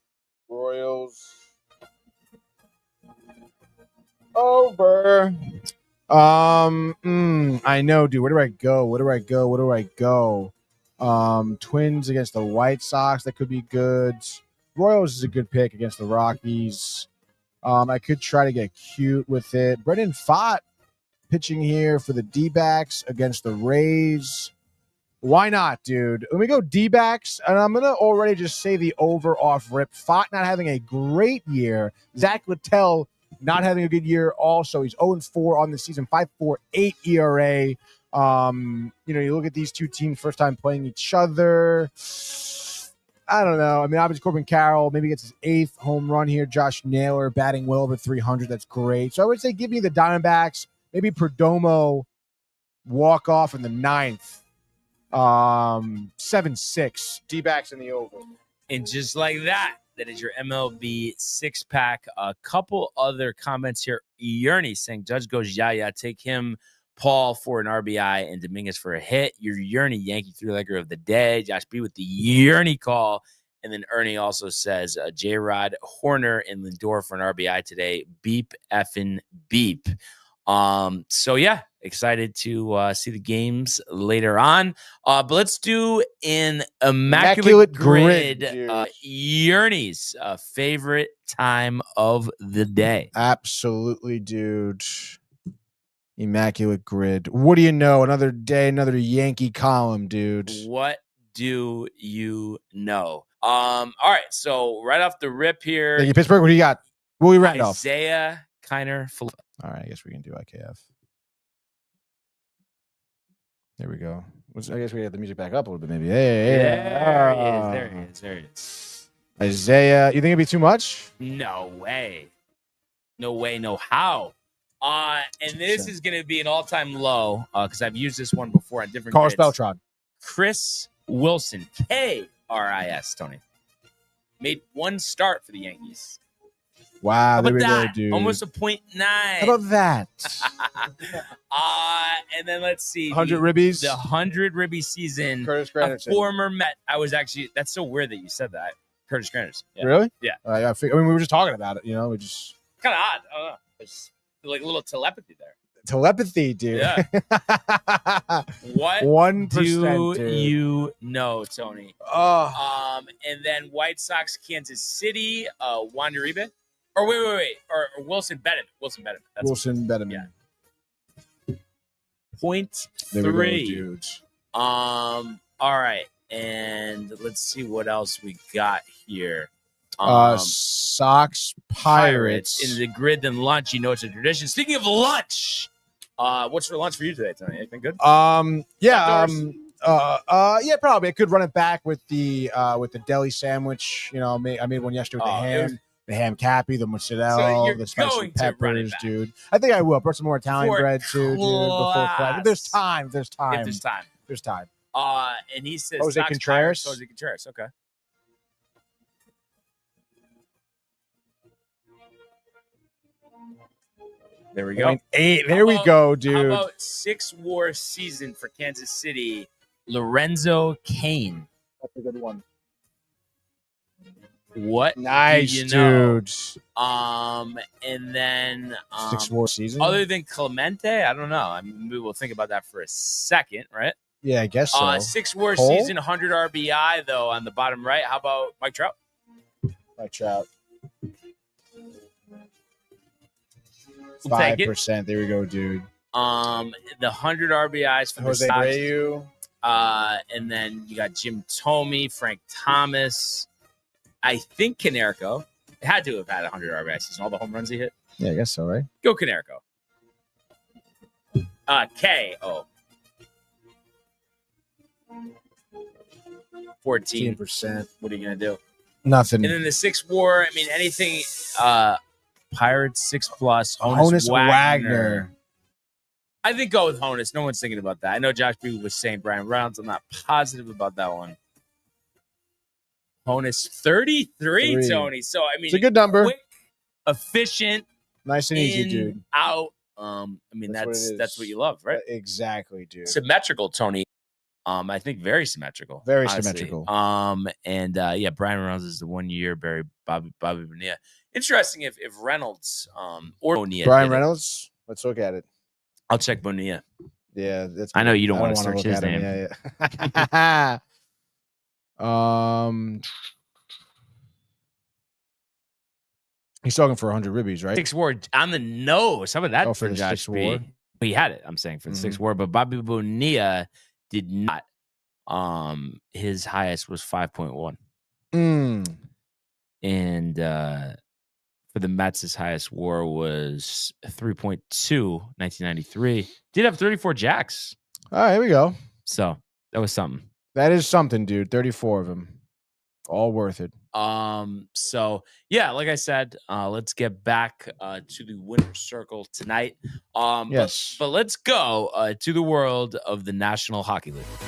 Royals over. I know, dude. Where do I go? Twins against the White Sox. That could be good. Royals is a good pick against the Rockies. I could try to get cute with it. Brendan Pfaadt pitching here for the D-backs against the Rays. Why not, dude? Let me go D-backs, and I'm going to already just say the over off rip. Pfaadt not having a great year. Zach Littell not having a good year also. He's 0-4 on the season, 5.48 ERA. You look at these two teams first time playing each other. I don't know. I mean, obviously Corbin Carroll maybe gets his 8th home run here. Josh Naylor batting well over 300. That's great. So I would say give me the Diamondbacks. Maybe Perdomo walk off in the 9th. 7-6. D-backs in the over. And just like that is your MLB 6-pack. A couple other comments here. Yearney saying Judge goes, yeah, take him. Paul for an RBI and Dominguez for a hit. Your Yearney Yankee 3-legger of the day. Josh B with the Yearney call. And then Ernie also says J-Rod, Horner, and Lindor for an RBI today. Beep effing beep. So yeah, excited to see the games later on. But let's do an immaculate grid. Yearney's favorite time of the day. Absolutely, dude. Immaculate grid. What do you know? Another day, another Yankee column, dude. What do you know? All right. So right off the rip here. Thank you, Pittsburgh. What do you got? Willie Randolph. Isaiah Kiner. All right. I guess we can do IKF. There we go. I guess we have the music back up a little bit, maybe. Hey. There he is. Isaiah. You think it'd be too much? No way. No how. And this is going to be an all-time low because I've used this one before on different Carlos Beltran. Chris Wilson, K-R-I-S, Tony, made 1 start for the Yankees. Wow, there we go, dude. Almost a .9. How about that? And then let's see. 100 ribbies. The 100 ribby season. Curtis Granderson. A former Met. That's so weird that you said that. Curtis Granderson. Yeah. Really? Yeah. We were just talking about it, we just. Kind of odd. I don't know. There's like a little telepathy there. Telepathy, dude. Yeah. What 1%, do dude. you know, Tony? Oh. And then White Sox, Kansas City, Juan Uribe. Or wait. Or Wilson Bettman. Wilson Bettman. Yeah. .3. There we go, dude. All right. And let's see what else we got here. Sox Pirates. In the grid, then lunch. It's a tradition. Speaking of lunch, what's for lunch for you today, Tony? Anything good? Yeah, probably. I could run it back with the deli sandwich. I made one yesterday with the ham cappy, the mozzarella, the spicy peppers, dude. I think I will. Put some more Italian bread too, dude. Before class. There's time. And he says Jose Contreras. Okay. There we go. 8. There we go, dude. How about 6-WAR season for Kansas City? Lorenzo Cain. That's a good one. What Nice, do you know? dude. And then 6-war season. other than Clemente, I don't know. I mean, maybe we'll think about that for a second, right? Yeah, I guess so. 6-war Cole? season, 100 RBI though on the bottom right. How about Mike Trout? Mike Trout. We'll take it. 5%. There we go, dude. The 100 RBIs for Jose the Sox. Abreu. And then you got Jim Thome, Frank Thomas. I think Konerko. It had to have had 100 RBI season. All the home runs he hit. Yeah, I guess so, right? Go Konerko. K.O. 14%. 15%. What are you going to do? Nothing. And then the 6-war, I mean, anything Pirates 6+, Honus Wagner. I think go with Honus. No one's thinking about that. I know Josh B was saying Brian Reynolds. I'm not positive about that one. Honus 33, Tony. So, I mean, it's a good number. Quick, efficient, Nice and easy, dude. Out. I mean, that's what you love, right? Exactly, dude. Symmetrical, Tony. I think very symmetrical. Very honestly. symmetrical. Yeah, Brian Reynolds is the 1 year. Bobby Bonilla. Interesting if Reynolds or Bonilla. Brian Reynolds. Let's look at it. I'll check Bonilla. Yeah, that's. I know you don't I want to wanna search look his at him. name. Yeah. He's talking for 100 ribbies, right? 6-war on the nose. How about that Oh, for for the Josh 6-war? B? He had it. I'm saying for the Mhm. 6-war, but Bobby Bonilla did not. His highest was 5.1, and for the Mets, his highest WAR was 3.2. 1993. Did have 34 jacks, All right, here we go. so that was something. That is something, dude. 34 of them. All worth it. So yeah, like I said, let's get back to the winner's circle tonight. Yes. But let's go to the world of the National Hockey League. Here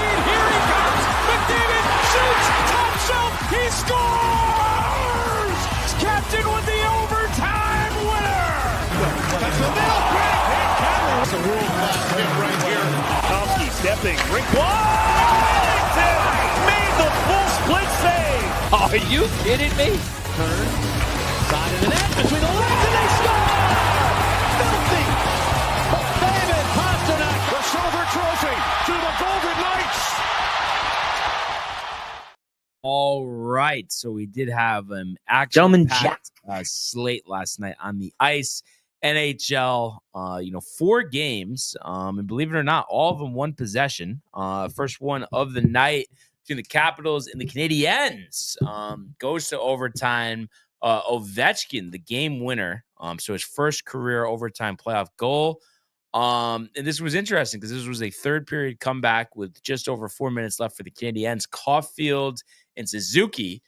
he comes. McDavid shoots. Top shelf. He scores. Captain with the overtime winner. That's the middle. That's a world-class hit right here. Tomsky stepping. Rink made the full split save. Are you kidding me? Turn. Side of the net. Between the legs and they score. Filthy. David Pasternak. The silver trophy to the Golden Knights. All right, so we did have an action-packed slate last night on the ice. NHL, 4 games, and believe it or not, all of them one possession. First one of the night between the Capitals and the Canadiens goes to overtime. Ovechkin, the game winner, so his first career overtime playoff goal. And this was interesting because this was a third period comeback with just over 4 minutes left for the Canadiens. Caulfield and Suzuki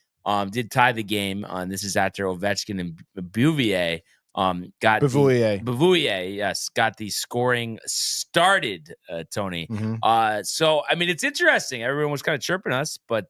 did tie the game. This is after Ovechkin and Bouvier got Bouvier, yes, got the scoring started, Tony. So, I mean, it's interesting. Everyone was kind of chirping us, but,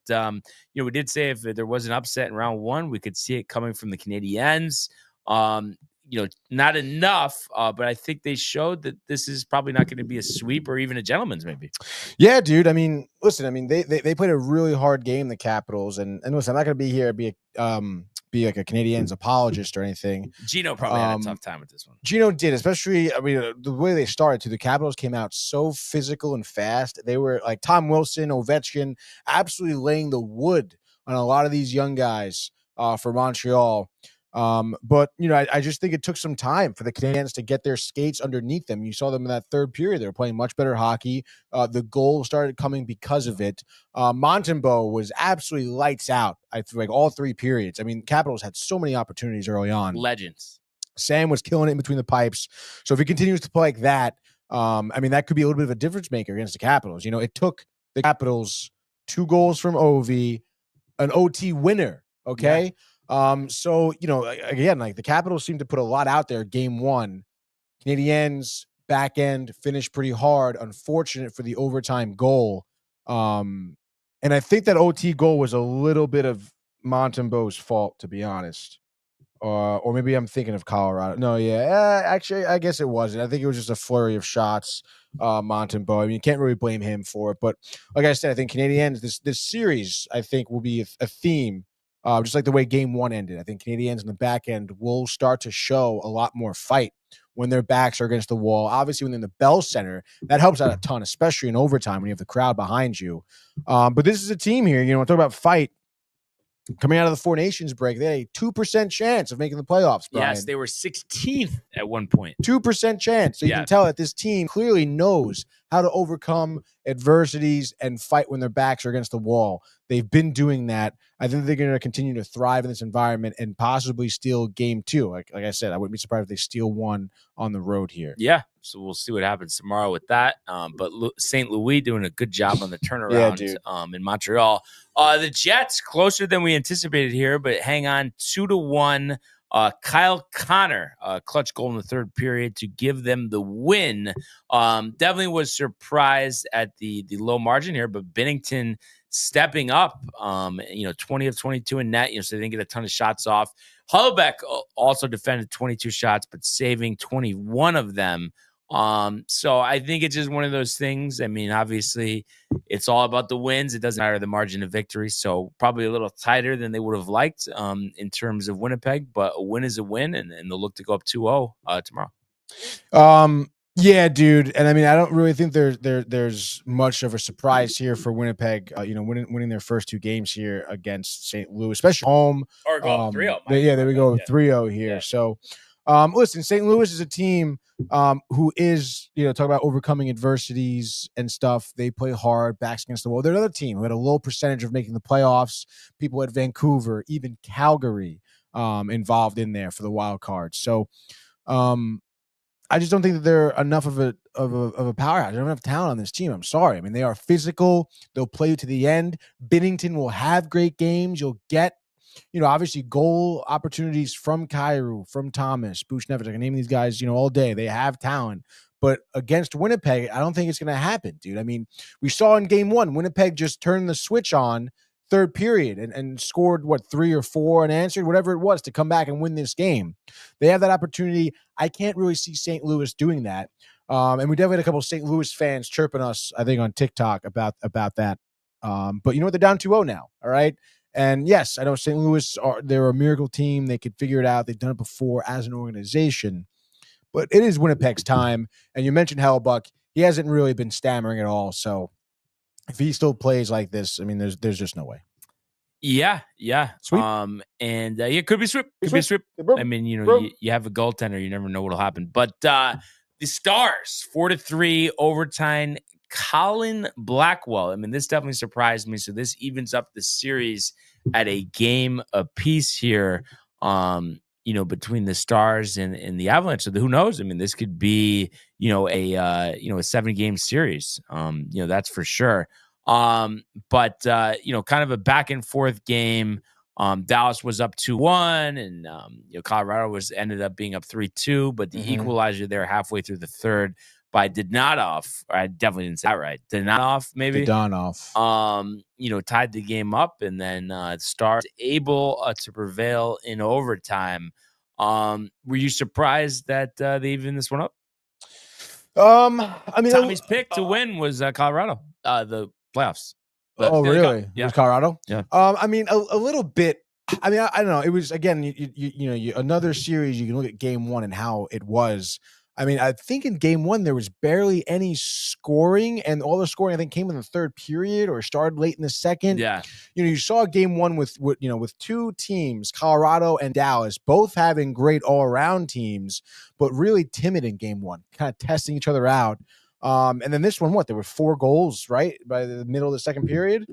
we did say if there was an upset in round 1, we could see it coming from the Canadiens. Not enough, but I think they showed that this is probably not going to be a sweep or even a gentleman's maybe. Yeah, dude. I mean, listen, they played a really hard game, the Capitals, and listen, I'm not going to be here be like a Canadiens apologist or anything. Gino probably had a tough time with this one. Gino did, especially, the way they started too. The Capitals came out so physical and fast. They were like Tom Wilson, Ovechkin, absolutely laying the wood on a lot of these young guys for Montreal. But I just think it took some time for the Canadiens to get their skates underneath them. You saw them in that third period. They were playing much better hockey. The goal started coming because of it. Montembeault was absolutely lights out. I feel like all 3 periods. I mean, Capitals had so many opportunities early on. Legends. Sam was killing it in between the pipes. So if he continues to play like that, that could be a little bit of a difference maker against the Capitals. It took the Capitals 2 goals from Ovi, an OT winner. Okay. Yeah. So, again, like the Capitals seem to put a lot out there game 1. Canadiens back end finished pretty hard. Unfortunate for the overtime goal. And I think that OT goal was a little bit of Montembeault's fault, to be honest. Or maybe I'm thinking of Colorado. No, yeah. Actually, I guess it wasn't. I think it was just a flurry of shots, Montembeault. I mean, you can't really blame him for it. But like I said, I think Canadiens, this series, I think, will be a theme just like the way game one ended. I think Canadiens in the back end will start to show a lot more fight when their backs are against the wall. Obviously, when they're in the Bell Center, that helps out a ton, especially in overtime when you have the crowd behind you. But this is a team here, talk about fight. Coming out of the Four Nations break, they had a 2% chance of making the playoffs, Brian. Yes, they were 16th at one point. 2% chance. So you can tell that this team clearly knows how to overcome adversities and fight when their backs are against the wall. They've been doing that. I think they're going to continue to thrive in this environment and possibly steal game two. Like I said, I wouldn't be surprised if they steal one on the road here. Yeah, so we'll see what happens tomorrow with that. But St. Louis doing a good job on the turnaround in Montreal. The Jets closer than we anticipated here, but hang on 2-1. Kyle Connor, clutch goal in the third period to give them the win. Definitely was surprised at the low margin here, but Binnington stepping up, 20 of 22 in net, so they didn't get a ton of shots off. Hellbeck also defended 22 shots, but saving 21 of them. So I think it's just one of those things. I mean, obviously, it's all about the wins. It doesn't matter the margin of victory. So probably a little tighter than they would have liked in terms of Winnipeg, but a win is a win, and they'll look to go up 2-0 tomorrow. Yeah, dude. And I mean, I don't really think there's much of a surprise here for Winnipeg, winning their first two games here against St. Louis, especially home. Or go 3-0. There we go, 3-0 here. Yeah. So, listen, St. Louis is a team who is, talk about overcoming adversities and stuff. They play hard, backs against the wall. They're another team who had a low percentage of making the playoffs. People at Vancouver, even Calgary, involved in there for the wild card. So, I just don't think that they're enough of a powerhouse. They don't have enough talent on this team. I'm sorry. I mean, they are physical. They'll play you to the end. Binnington will have great games. You'll get, obviously goal opportunities from Kyrou, from Thomas, Buchnevich. I can name these guys, all day. They have talent. But against Winnipeg, I don't think it's going to happen, dude. I mean, we saw in game one, Winnipeg just turned the switch on third period and scored 3 or 4 unanswered, whatever it was, to come back and win this game. They have that opportunity. I can't really see St. Louis doing that. And we definitely had a couple of St. Louis fans chirping us, I think, on TikTok about that. But you know what? They're down 2-0 now. All right. And yes, I know St. Louis they're a miracle team. They could figure it out. They've done it before as an organization. But it is Winnipeg's time. And you mentioned Hellbuck. He hasn't really been stammering at all. So if he still plays like this, I mean, there's just no way. Yeah. Sweep. It could be sweep. I mean, you have a goaltender, you never know what'll happen. But the Stars, 4-3 overtime. Colin Blackwell. I mean, this definitely surprised me. So this evens up the series at a game apiece here. Between the Stars and the Avalanche. So who knows? I mean, this could be, a 7-game series. That's for sure. But kind of a back and forth game. Dallas was up 2-1 and, Colorado ended up being up 3-2, but the equalizer there halfway through the third by Dadonov. I definitely didn't say that right. Dadonov, maybe. Dadonov. Tied the game up, and then Stars able to prevail in overtime. Were you surprised that they even this one up? I mean, Tommy's pick to win was Colorado, the playoffs. But really? Yeah. It was Colorado? Yeah. I mean, a little bit. I mean, I don't know. It was, again, another series. You can look at game one and how it was. I mean, I think in game one, there was barely any scoring, and all the scoring, I think, came in the third period or started late in the second. Yeah. You saw game one with two teams, Colorado and Dallas, both having great all-around teams, but really timid in game one, kind of testing each other out. And then this one, there were 4 goals, right, by the middle of the second period.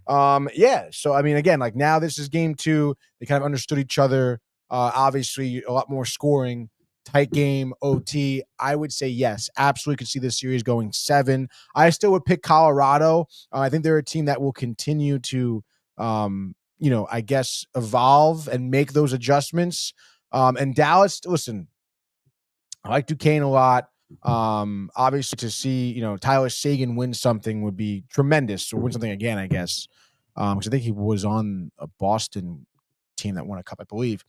Yeah. So, I mean, again, like now this is game 2. They kind of understood each other. Obviously, a lot more scoring. Tight game, OT. I would say yes, absolutely could see this series going 7. I still would pick Colorado. I think they're a team that will continue to, I guess, evolve and make those adjustments. And Dallas, listen, I like Duquesne a lot. Obviously, to see Tyler Seguin win something would be tremendous, or win something again, I guess. Because I think he was on a Boston team that won a cup, I believe.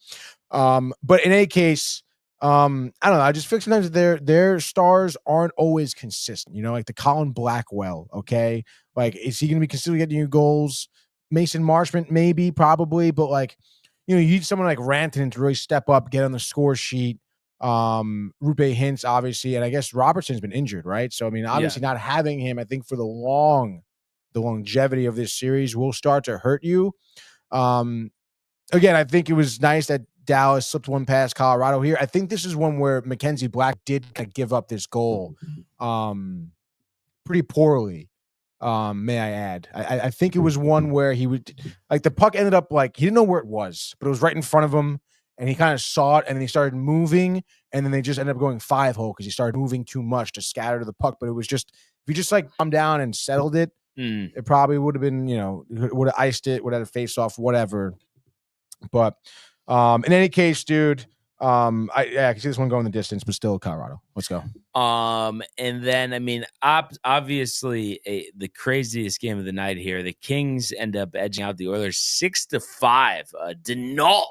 But in any case. I don't know. I just feel sometimes their stars aren't always consistent. Like the Colin Blackwell. Okay, like is he going to be consistently getting you goals? Mason Marshman, maybe, probably, but like, you need someone like Rantanen to really step up, get on the score sheet. Rupe Hintz, obviously, and I guess Robertson's been injured, right? So I mean, obviously, not having him, I think for the longevity of this series will start to hurt you. Again, I think it was nice that Dallas slipped one past Colorado here. I think this is one where Mackenzie Black did kind of give up this goal pretty poorly. May I add? I think it was one where he would like the puck ended up like he didn't know where it was, but it was right in front of him, and he kind of saw it, and then he started moving, and then they just ended up going 5-hole because he started moving too much to scatter to the puck. But it was just if you just like calmed down and settled it, it probably would have been would have iced it, would have had a face off, whatever. But in any case, dude. I can see this one going the distance, but still Colorado. Let's go. And then, I mean, obviously the craziest game of the night here. The Kings end up edging out the Oilers 6-5. Denault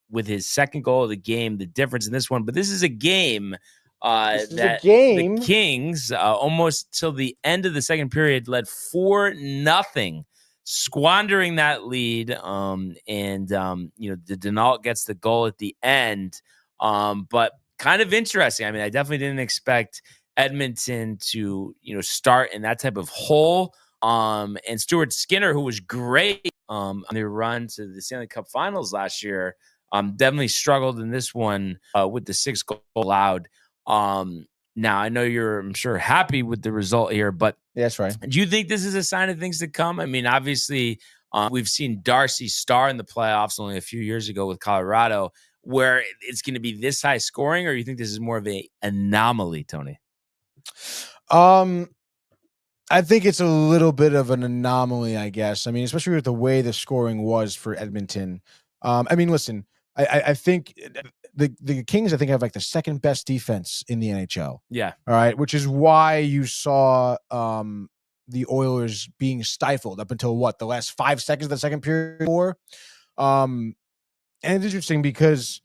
with his second goal of the game, the difference in this one. But this is a game the Kings almost till the end of the second period led 4-0. Squandering that lead, the Denault gets the goal at the end, but kind of interesting. I mean, I definitely didn't expect Edmonton to, start in that type of hole. And Stuart Skinner, who was great on their run to the Stanley Cup Finals last year, definitely struggled in this one with the 6 goal allowed. Now, I know you're, I'm sure, happy with the result here, but that's right. Do you think this is a sign of things to come? I mean, obviously, we've seen Darcy star in the playoffs only a few years ago with Colorado, where it's going to be this high scoring, or you think this is more of an anomaly, Tony? I think it's a little bit of an anomaly, I guess. I mean, especially with the way the scoring was for Edmonton. I mean, listen, I think the Kings, I think, have like the second best defense in the NHL. Yeah. All right. Which is why you saw the Oilers being stifled up until the last 5 seconds of the second period. And it's interesting because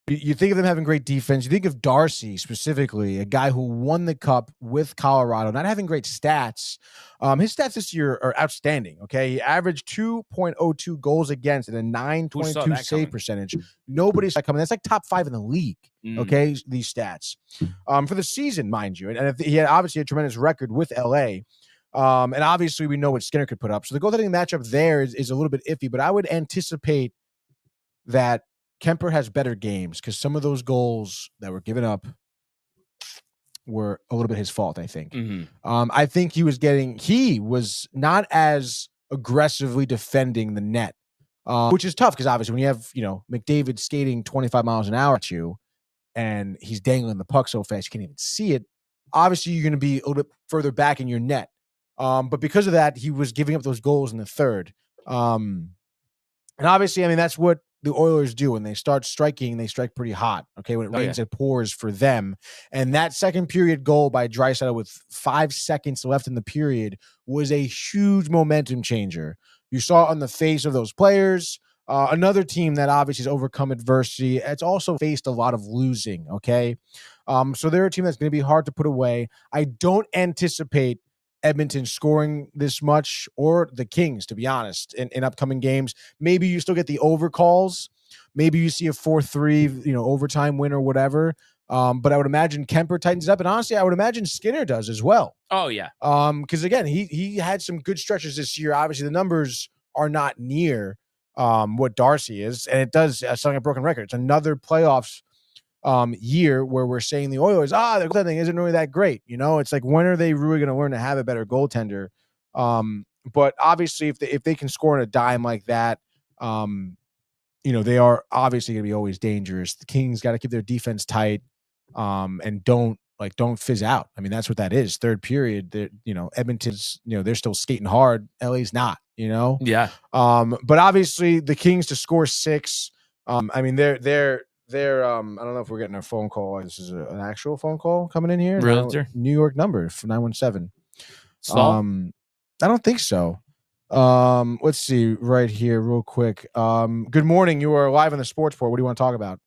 you think of them having great defense. You think of Darcy specifically, a guy who won the cup with Colorado, not having great stats. His stats this year are outstanding. Okay. He averaged 2.02 goals against and a 922 save percentage. Nobody's coming. That's like top 5 in the league. Okay. These stats for the season, mind you. And he had obviously a tremendous record with LA. And obviously we know what Skinner could put up. So the goaltending matchup there is a little bit iffy, but I would anticipate that Kemper has better games because some of those goals that were given up were a little bit his fault, I think. I think he was not as aggressively defending the net, which is tough because obviously when you have, McDavid skating 25 miles an hour at you and he's dangling the puck so fast you can't even see it, obviously you're going to be a little bit further back in your net. But because of that, he was giving up those goals in the third. And obviously, I mean, that's what the Oilers do. When they start striking, they strike pretty hot. Okay, when it rains, it pours for them. And that second period goal by Draisaitl with 5 seconds left in the period was a huge momentum changer. You saw it on the face of those players. Another team that obviously has overcome adversity. It's also faced a lot of losing. Okay, so they're a team that's going to be hard to put away. I don't anticipate Edmonton scoring this much, or the Kings, to be honest, in upcoming games. Maybe you still get the overcalls. Maybe you see a 4-3, overtime win or whatever. But I would imagine Kemper tightens up, and honestly, I would imagine Skinner does as well. Oh yeah. Because again, he had some good stretches this year. Obviously, the numbers are not near what Darcy is, and it does sound like a broken record. It's another playoffs year where we're saying the Oilers, their goaltending isn't really that great. It's like, when are they really going to learn to have a better goaltender? But obviously if they can score on a dime like that, they are obviously going to be always dangerous. The Kings got to keep their defense tight, and don't fizz out. I mean, that's what that is. Third period, Edmonton's, they're still skating hard. LA's not, Yeah. But obviously the Kings to score 6, I mean, they're I don't know if we're getting a phone call. This is an actual phone call coming in here. Realtor? New York number for 917. Saul? I don't think so. Let's see right here real quick. Good morning. You are live on the Sportsport. What do you want to talk about?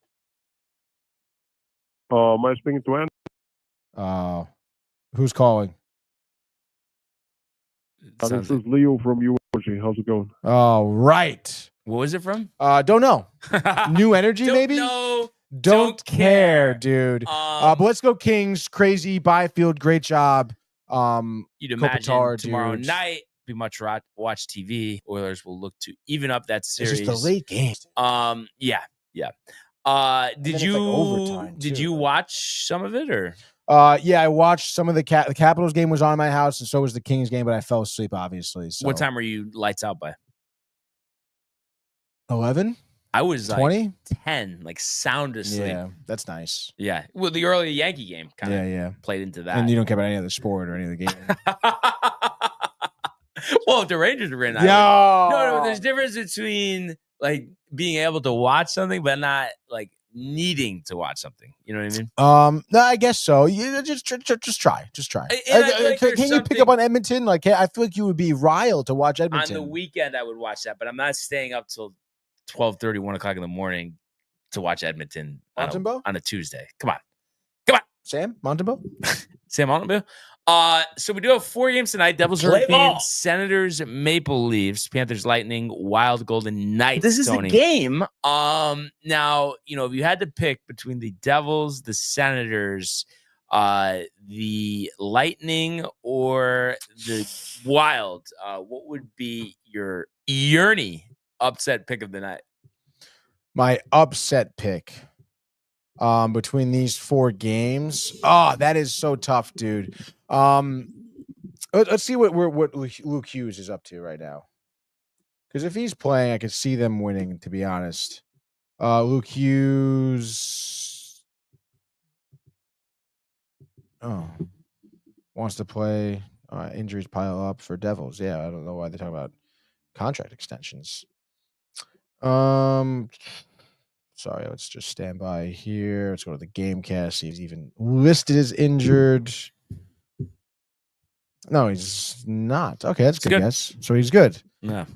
Am I speaking to Andy? Who's calling? This is Leo from How's it going? All right. What was it from? Don't know. New Energy, maybe? No. Don't care, dude. But let's go Kings. Crazy Byfield. Great job. You'd imagine Kopitar, tomorrow dude. night be much watch TV. Oilers will look to even up that series. It's just the late games. Yeah. Did then it's you like overtime, did too. you watch some of it or? Yeah, I watched some of the Capitals game was on in my house, and so was the Kings game, but I fell asleep, obviously. So. What time were you lights out by? 11? I was like 20? 10, like sound asleep. Yeah, that's nice. Yeah. Well, the early Yankee game kind of Yeah. played into that. And you don't care about any other sport or any other game. Well, if the Rangers were in, no, there's a difference between like being able to watch something but not like needing to watch something. You know what I mean? No, I guess so. You just try. And I feel like Can there's you pick up on Edmonton? Like, I feel like you would be riled to watch on Edmonton. the weekend I would watch that, but I'm not staying up till 12:30, 1 o'clock in the morning to watch Edmonton on a Tuesday. Come on. Sam Montembeau? Sam Montembeau? So we do have 4 games tonight. Devils, Hurricanes, Senators, Maple Leafs, Panthers, Lightning, Wild, Golden Knights. This is Tony. the game. Now, if you had to pick between the Devils, the Senators, the Lightning, or the Wild, what would be your yearny upset pick of the night? My upset pick between these 4 games. Oh, that is so tough, dude. Let's see what Luke Hughes is up to right now. Because if he's playing, I could see them winning, to be honest. Luke Hughes wants to play. Injuries pile up for Devils. Yeah, I don't know why they're talking about contract extensions. Sorry, let's just stand by here. Let's go to the game cast. He's even listed as injured. No, he's not. Okay, that's good guess. So he's good. Yeah.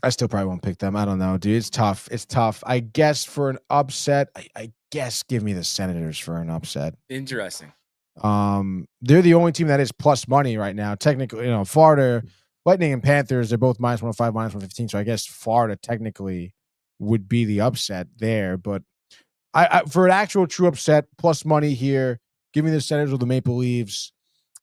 I still probably won't pick them. I don't know, dude. It's tough. I guess for an upset, I guess give me the Senators for an upset. Interesting. They're the only team that is plus money right now. Technically, Florida, Lightning and Panthers, they're both minus 105, minus 115. So I guess Florida technically would be the upset there. But I for an actual true upset, plus money here, give me the Senators or the Maple Leafs.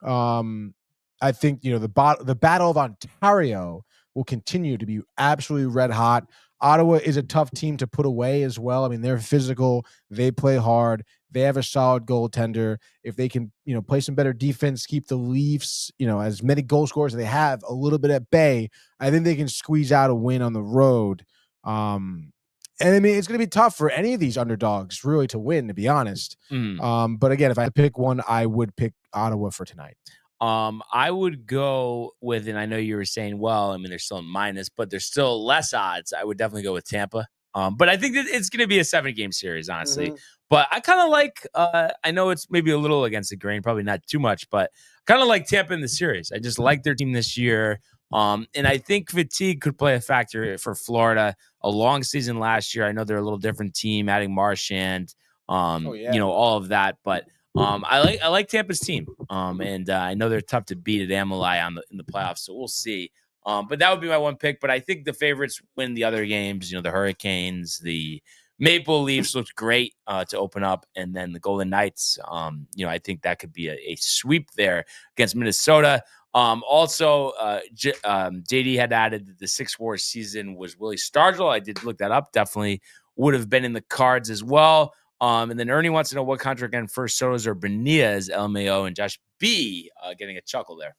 I think, the Battle of Ontario will continue to be absolutely red hot. Ottawa is a tough team to put away as well. I mean, they're physical. They play hard. They have a solid goaltender. If they can, play some better defense, keep the Leafs, as many goal scorers as they have a little bit at bay, I think they can squeeze out a win on the road. And I mean, it's going to be tough for any of these underdogs really to win, to be honest. But again, if I pick one, I would pick Ottawa for tonight. I would go with, and I know you were saying, they're still in minus, but there's still less odds. I would definitely go with Tampa. But I think that it's going to be a 7-game series, honestly. Mm-hmm. But I kind of like, I know it's maybe a little against the grain, probably not too much, but kind of like Tampa in the series. I just like their team this year. And I think fatigue could play a factor for Florida. A long season last year. I know they're a little different team, adding Marchand, all of that, but I like Tampa's team, and I know they're tough to beat at Amalie in the playoffs, so we'll see. But that would be my one pick. But I think the favorites win the other games. The Hurricanes, the Maple Leafs looked great to open up, and then the Golden Knights. I think that could be a sweep there against Minnesota. Also, JD had added that the 6-war season was Willie Stargell. I did look that up. Definitely would have been in the cards as well. And then Ernie wants to know what contract again first, Sotos or Benias, LMAO, and Josh B getting a chuckle there.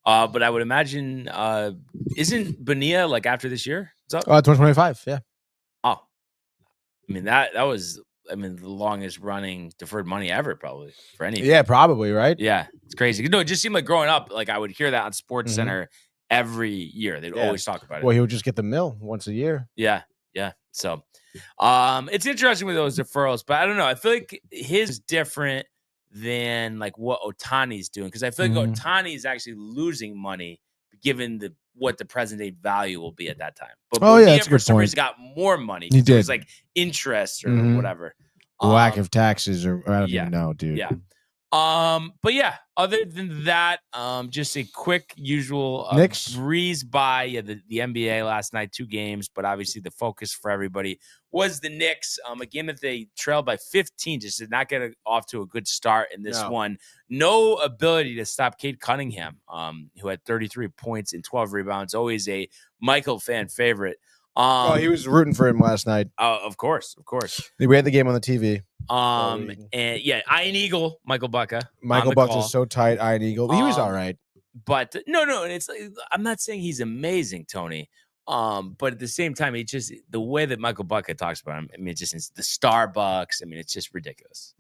But I would imagine, isn't Benia like after this year? 2025, yeah. Oh, I mean, that was, the longest running deferred money ever, probably for anything. Yeah, probably, right? Yeah, it's crazy. It just seemed like growing up, like I would hear that on Sports Center every year. They'd always talk about it. Well, he would just get the mill once a year. Yeah. So, it's interesting with those deferrals, but I don't know. I feel like his is different than like what Ohtani's doing, because I feel like Ohtani is actually losing money given what the present day value will be at that time. But that's a good point. He's got more money. He did. It's like interest or whatever. Lack of taxes, or I don't even know, dude. Yeah. But yeah, other than that, just a quick usual Knicks? breeze by the NBA last night, 2 games, but obviously the focus for everybody was the Knicks. A game that they trailed by 15, just did not get off to a good start in this one. No ability to stop Cade Cunningham, who had 33 points and 12 rebounds. Always a Michael fan favorite. He was rooting for him last night. Of course. We had the game on the TV. And yeah, Iron Eagle, Michael Bucka. Michael Bucka is so tight, Iron Eagle. He was all right. But no, and it's like, I'm not saying he's amazing, Tony. But at the same time, it's just the way that Michael Bucka talks about him. I mean, it's just the Starbucks. I mean, it's just ridiculous.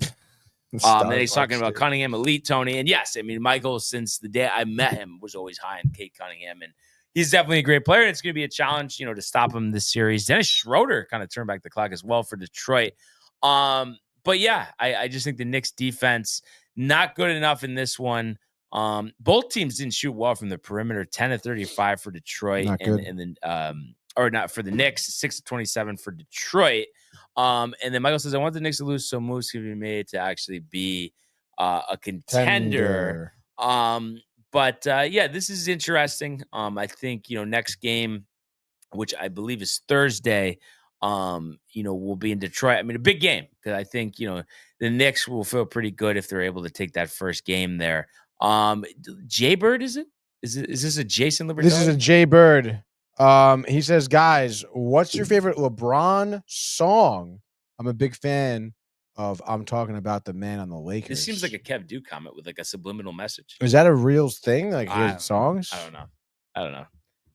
And he's talking about Cunningham, elite Tony. And yes, I mean, Michael, since the day I met him, was always high on Cade Cunningham. And he's definitely a great player. And it's going to be a challenge, to stop him this series. Dennis Schroeder kind of turned back the clock as well for Detroit. But yeah, I just think the Knicks defense, not good enough in this one. Both teams didn't shoot well from the perimeter, 10 of 35 for Detroit, and then or not for the Knicks, 6 of 27 for Detroit. And then Michael says, I want the Knicks to lose so moves can be made to actually be a contender. But yeah, this is interesting. I think, next game, which I believe is Thursday, will be in Detroit. I mean, a big game, because I think, the Knicks will feel pretty good if they're able to take that first game there. Jay Bird, is it? Is this a Jason Libertad? This is a Jay Bird. He says, guys, what's your favorite LeBron song? I'm a big fan of I'm Talking About the Man on the Lakers. This seems like a Kev Duke comment with like a subliminal message. Is that a real thing? Like his songs? I don't know.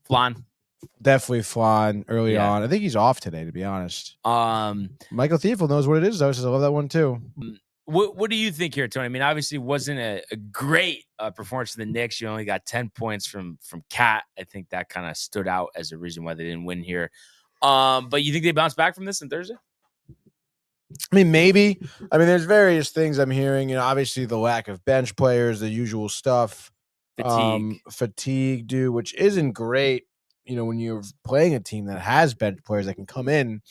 Flan. Definitely Flan early on. I think he's off today, to be honest. Michael Thiefel knows what it is, though. Says I love that one too. What do you think here, Tony? I mean, obviously, it wasn't a great performance for the Knicks. You only got 10 points from Cat. I think that kind of stood out as a reason why they didn't win here. But you think they bounce back from this on Thursday? I mean, maybe. I mean, there's various things I'm hearing. Obviously the lack of bench players, the usual stuff. Fatigue, dude, which isn't great. When you're playing a team that has bench players that can come in,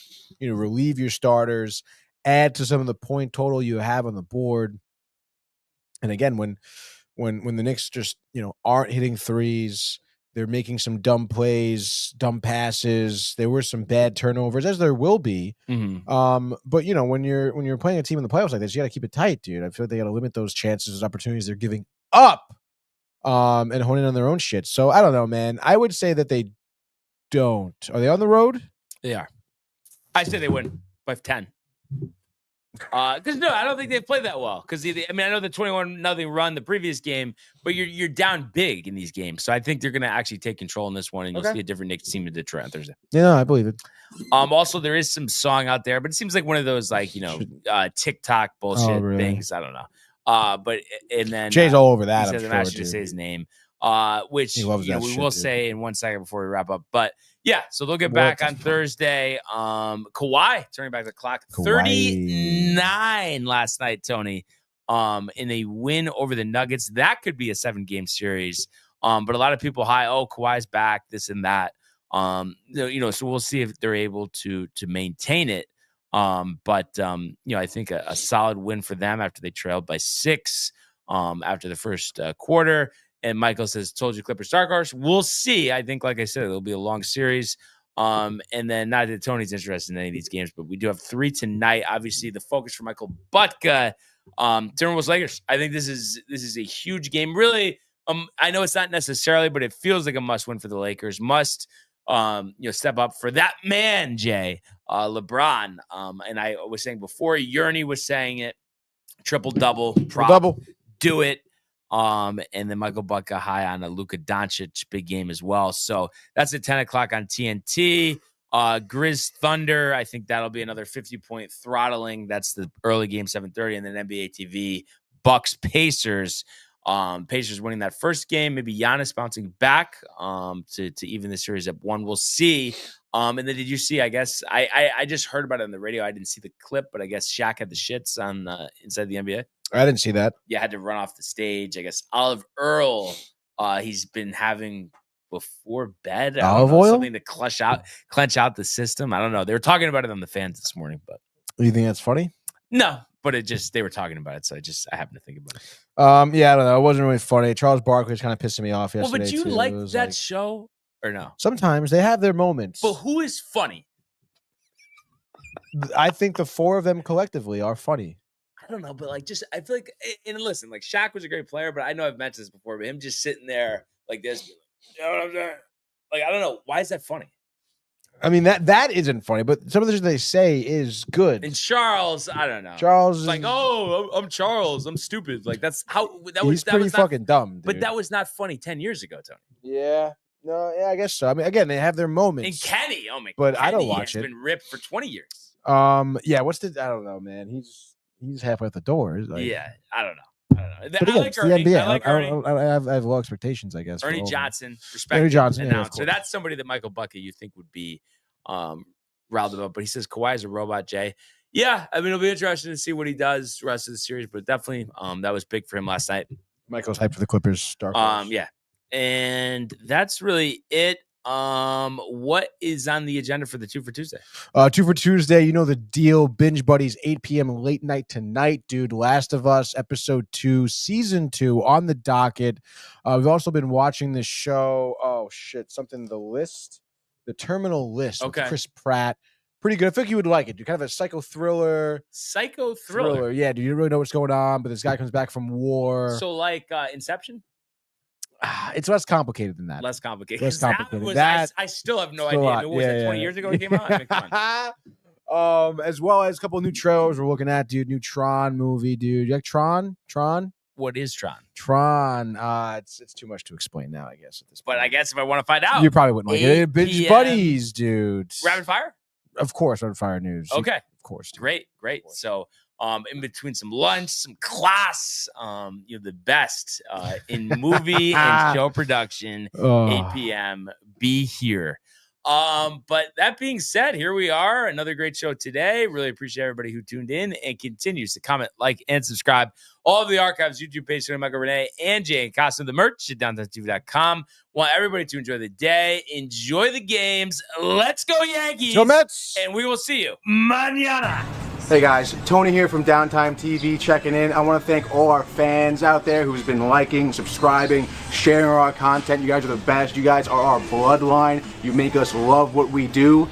relieve your starters, add to some of the point total you have on the board. And again, when the Knicks just, aren't hitting threes, they're making some dumb plays, dumb passes. There were some bad turnovers, as there will be. Mm-hmm. But when you're playing a team in the playoffs like this, you got to keep it tight, dude. I feel like they got to limit those chances, those opportunities they're giving up, and hone in on their own shit. So I don't know, man. I would say that they don't. Are they on the road? They are. I say they win by 10. Because no, I don't think they've played that well. Because I know the 21-0 run the previous game, but you're down big in these games. So I think they're going to actually take control in this one, and you'll see a different Knicks team in Detroit on Thursday. Yeah, I believe it. Also, there is some song out there, but it seems like one of those TikTok bullshit things. I don't know. But and then Jay's all over that. He says I'm asking you to say his name. Which we will say in 1 second before we wrap up. But yeah, so they'll get back on Thursday. Kawhi turning back the clock. 39 last night, Tony. In a win over the Nuggets. That could be a 7-game series. But a lot of people Kawhi's back, this and that. So we'll see if they're able to maintain it. But I think a solid win for them after they trailed by 6 after the first quarter. And Michael says, told you Clippers dark horse. We'll see. I think, like I said, it'll be a long series. And then not that Tony's interested in any of these games, but we do have 3 tonight. Obviously, the focus for Michael Butka, Timberwolves Lakers. I think this is a huge game. Really, I know it's not necessarily, but it feels like a must win for the Lakers. Must step up for that man, Jay, LeBron. And I was saying before, Yerney was saying it, triple-double, double. Do it. And then Michael Butka high on a Luka Doncic big game as well. So that's at 10 o'clock on TNT. Grizz Thunder, I think that'll be another 50-point throttling. That's the early game, 7:30. And then NBA TV, Bucks Pacers. Pacers winning that first game. Maybe Giannis bouncing back to even the series at 1. We'll see. And then did you see, I guess, I just heard about it on the radio. I didn't see the clip, but I guess Shaq had the shits on inside the NBA. I didn't see that. Yeah, had to run off the stage. I guess Olive Earl, he's been having before bed. Olive oil? Something to clench out the system. I don't know. They were talking about it on the fans this morning, but you think that's funny? No, but they were talking about it, so I happened to think about it. Yeah, I don't know. It wasn't really funny. Charles Barkley was kind of pissing me off yesterday. Well, but you too. like It was that show or no? Sometimes they have their moments. But who is funny? I think the four of them collectively are funny. I don't know, but like, I feel like, and listen, like Shaq was a great player, but I know I've mentioned this before, but him just sitting there like this, you know what I'm saying? Like, I don't know. Why is that funny? I mean, that isn't funny, but some of the shit they say is good. And Charles, I don't know. Charles is like, oh, I'm Charles. I'm stupid. Like, that's how that he's was. pretty was fucking dumb, dude. But that was not funny 10 years ago, Tony. Yeah. No, yeah, I guess so. I mean, again, they have their moments. And Kenny, oh my! But Kenny I don't watch has it. Been ripped for 20 years. Yeah. I don't know, man. He's halfway out the door. Like, yeah, I don't know. But again, I like it's Ernie. the NBA. I like Ernie. I have low expectations, I guess. Ernie Johnson, respect. Ernie Johnson, yeah, of so course. that's somebody that Michael Bucket you think would be riled about. But he says Kawhi's a robot, Jay. Yeah, I mean, it'll be interesting to see what he does the rest of the series. But definitely, that was big for him last night. Michael's hyped for the Clippers. Dark Horse. Yeah, and that's really it. What is on the agenda for the 2 for Tuesday? 2 for Tuesday, you know the deal. Binge Buddies, 8 p.m. late night tonight, dude. Last of Us, episode 2, season 2 on the docket. We've also been watching this show. Oh shit, the Terminal List. Okay, with Chris Pratt. Pretty good. I think you would like it. Dude, kind of a psycho thriller. Yeah, dude. You don't really know what's going on, but this guy comes back from war. So like Inception. It's less complicated than that. Less complicated. I still have no idea. What was that 20 years ago it came out? I mean, come on. As well as a couple of new trailers we're looking at, dude. New Tron movie, dude. You like Tron? What is Tron? Tron. It's too much to explain now, I guess, at this point. But I guess if I want to find out, you probably wouldn't like it. Binge Buddies, dude. Rapid Fire? Of course, Rapid Fire News. Okay. Of course. Dude. Great. So in between some lunch, some class, the best in movie and show production, 8 p.m. Be here. But that being said, here we are. Another great show today. Really appreciate everybody who tuned in and continues to comment, like, and subscribe. All of the archives, YouTube page, Michael Renee, and Jay and Costa, the merch at DowntimeTV.com. Want everybody to enjoy the day, enjoy the games. Let's go Yankees. Go Mets. And we will see you mañana. Hey guys, Tony here from Downtime TV checking in. I want to thank all our fans out there who's been liking, subscribing, sharing our content. You guys are the best. You guys are our bloodline. You make us love what we do.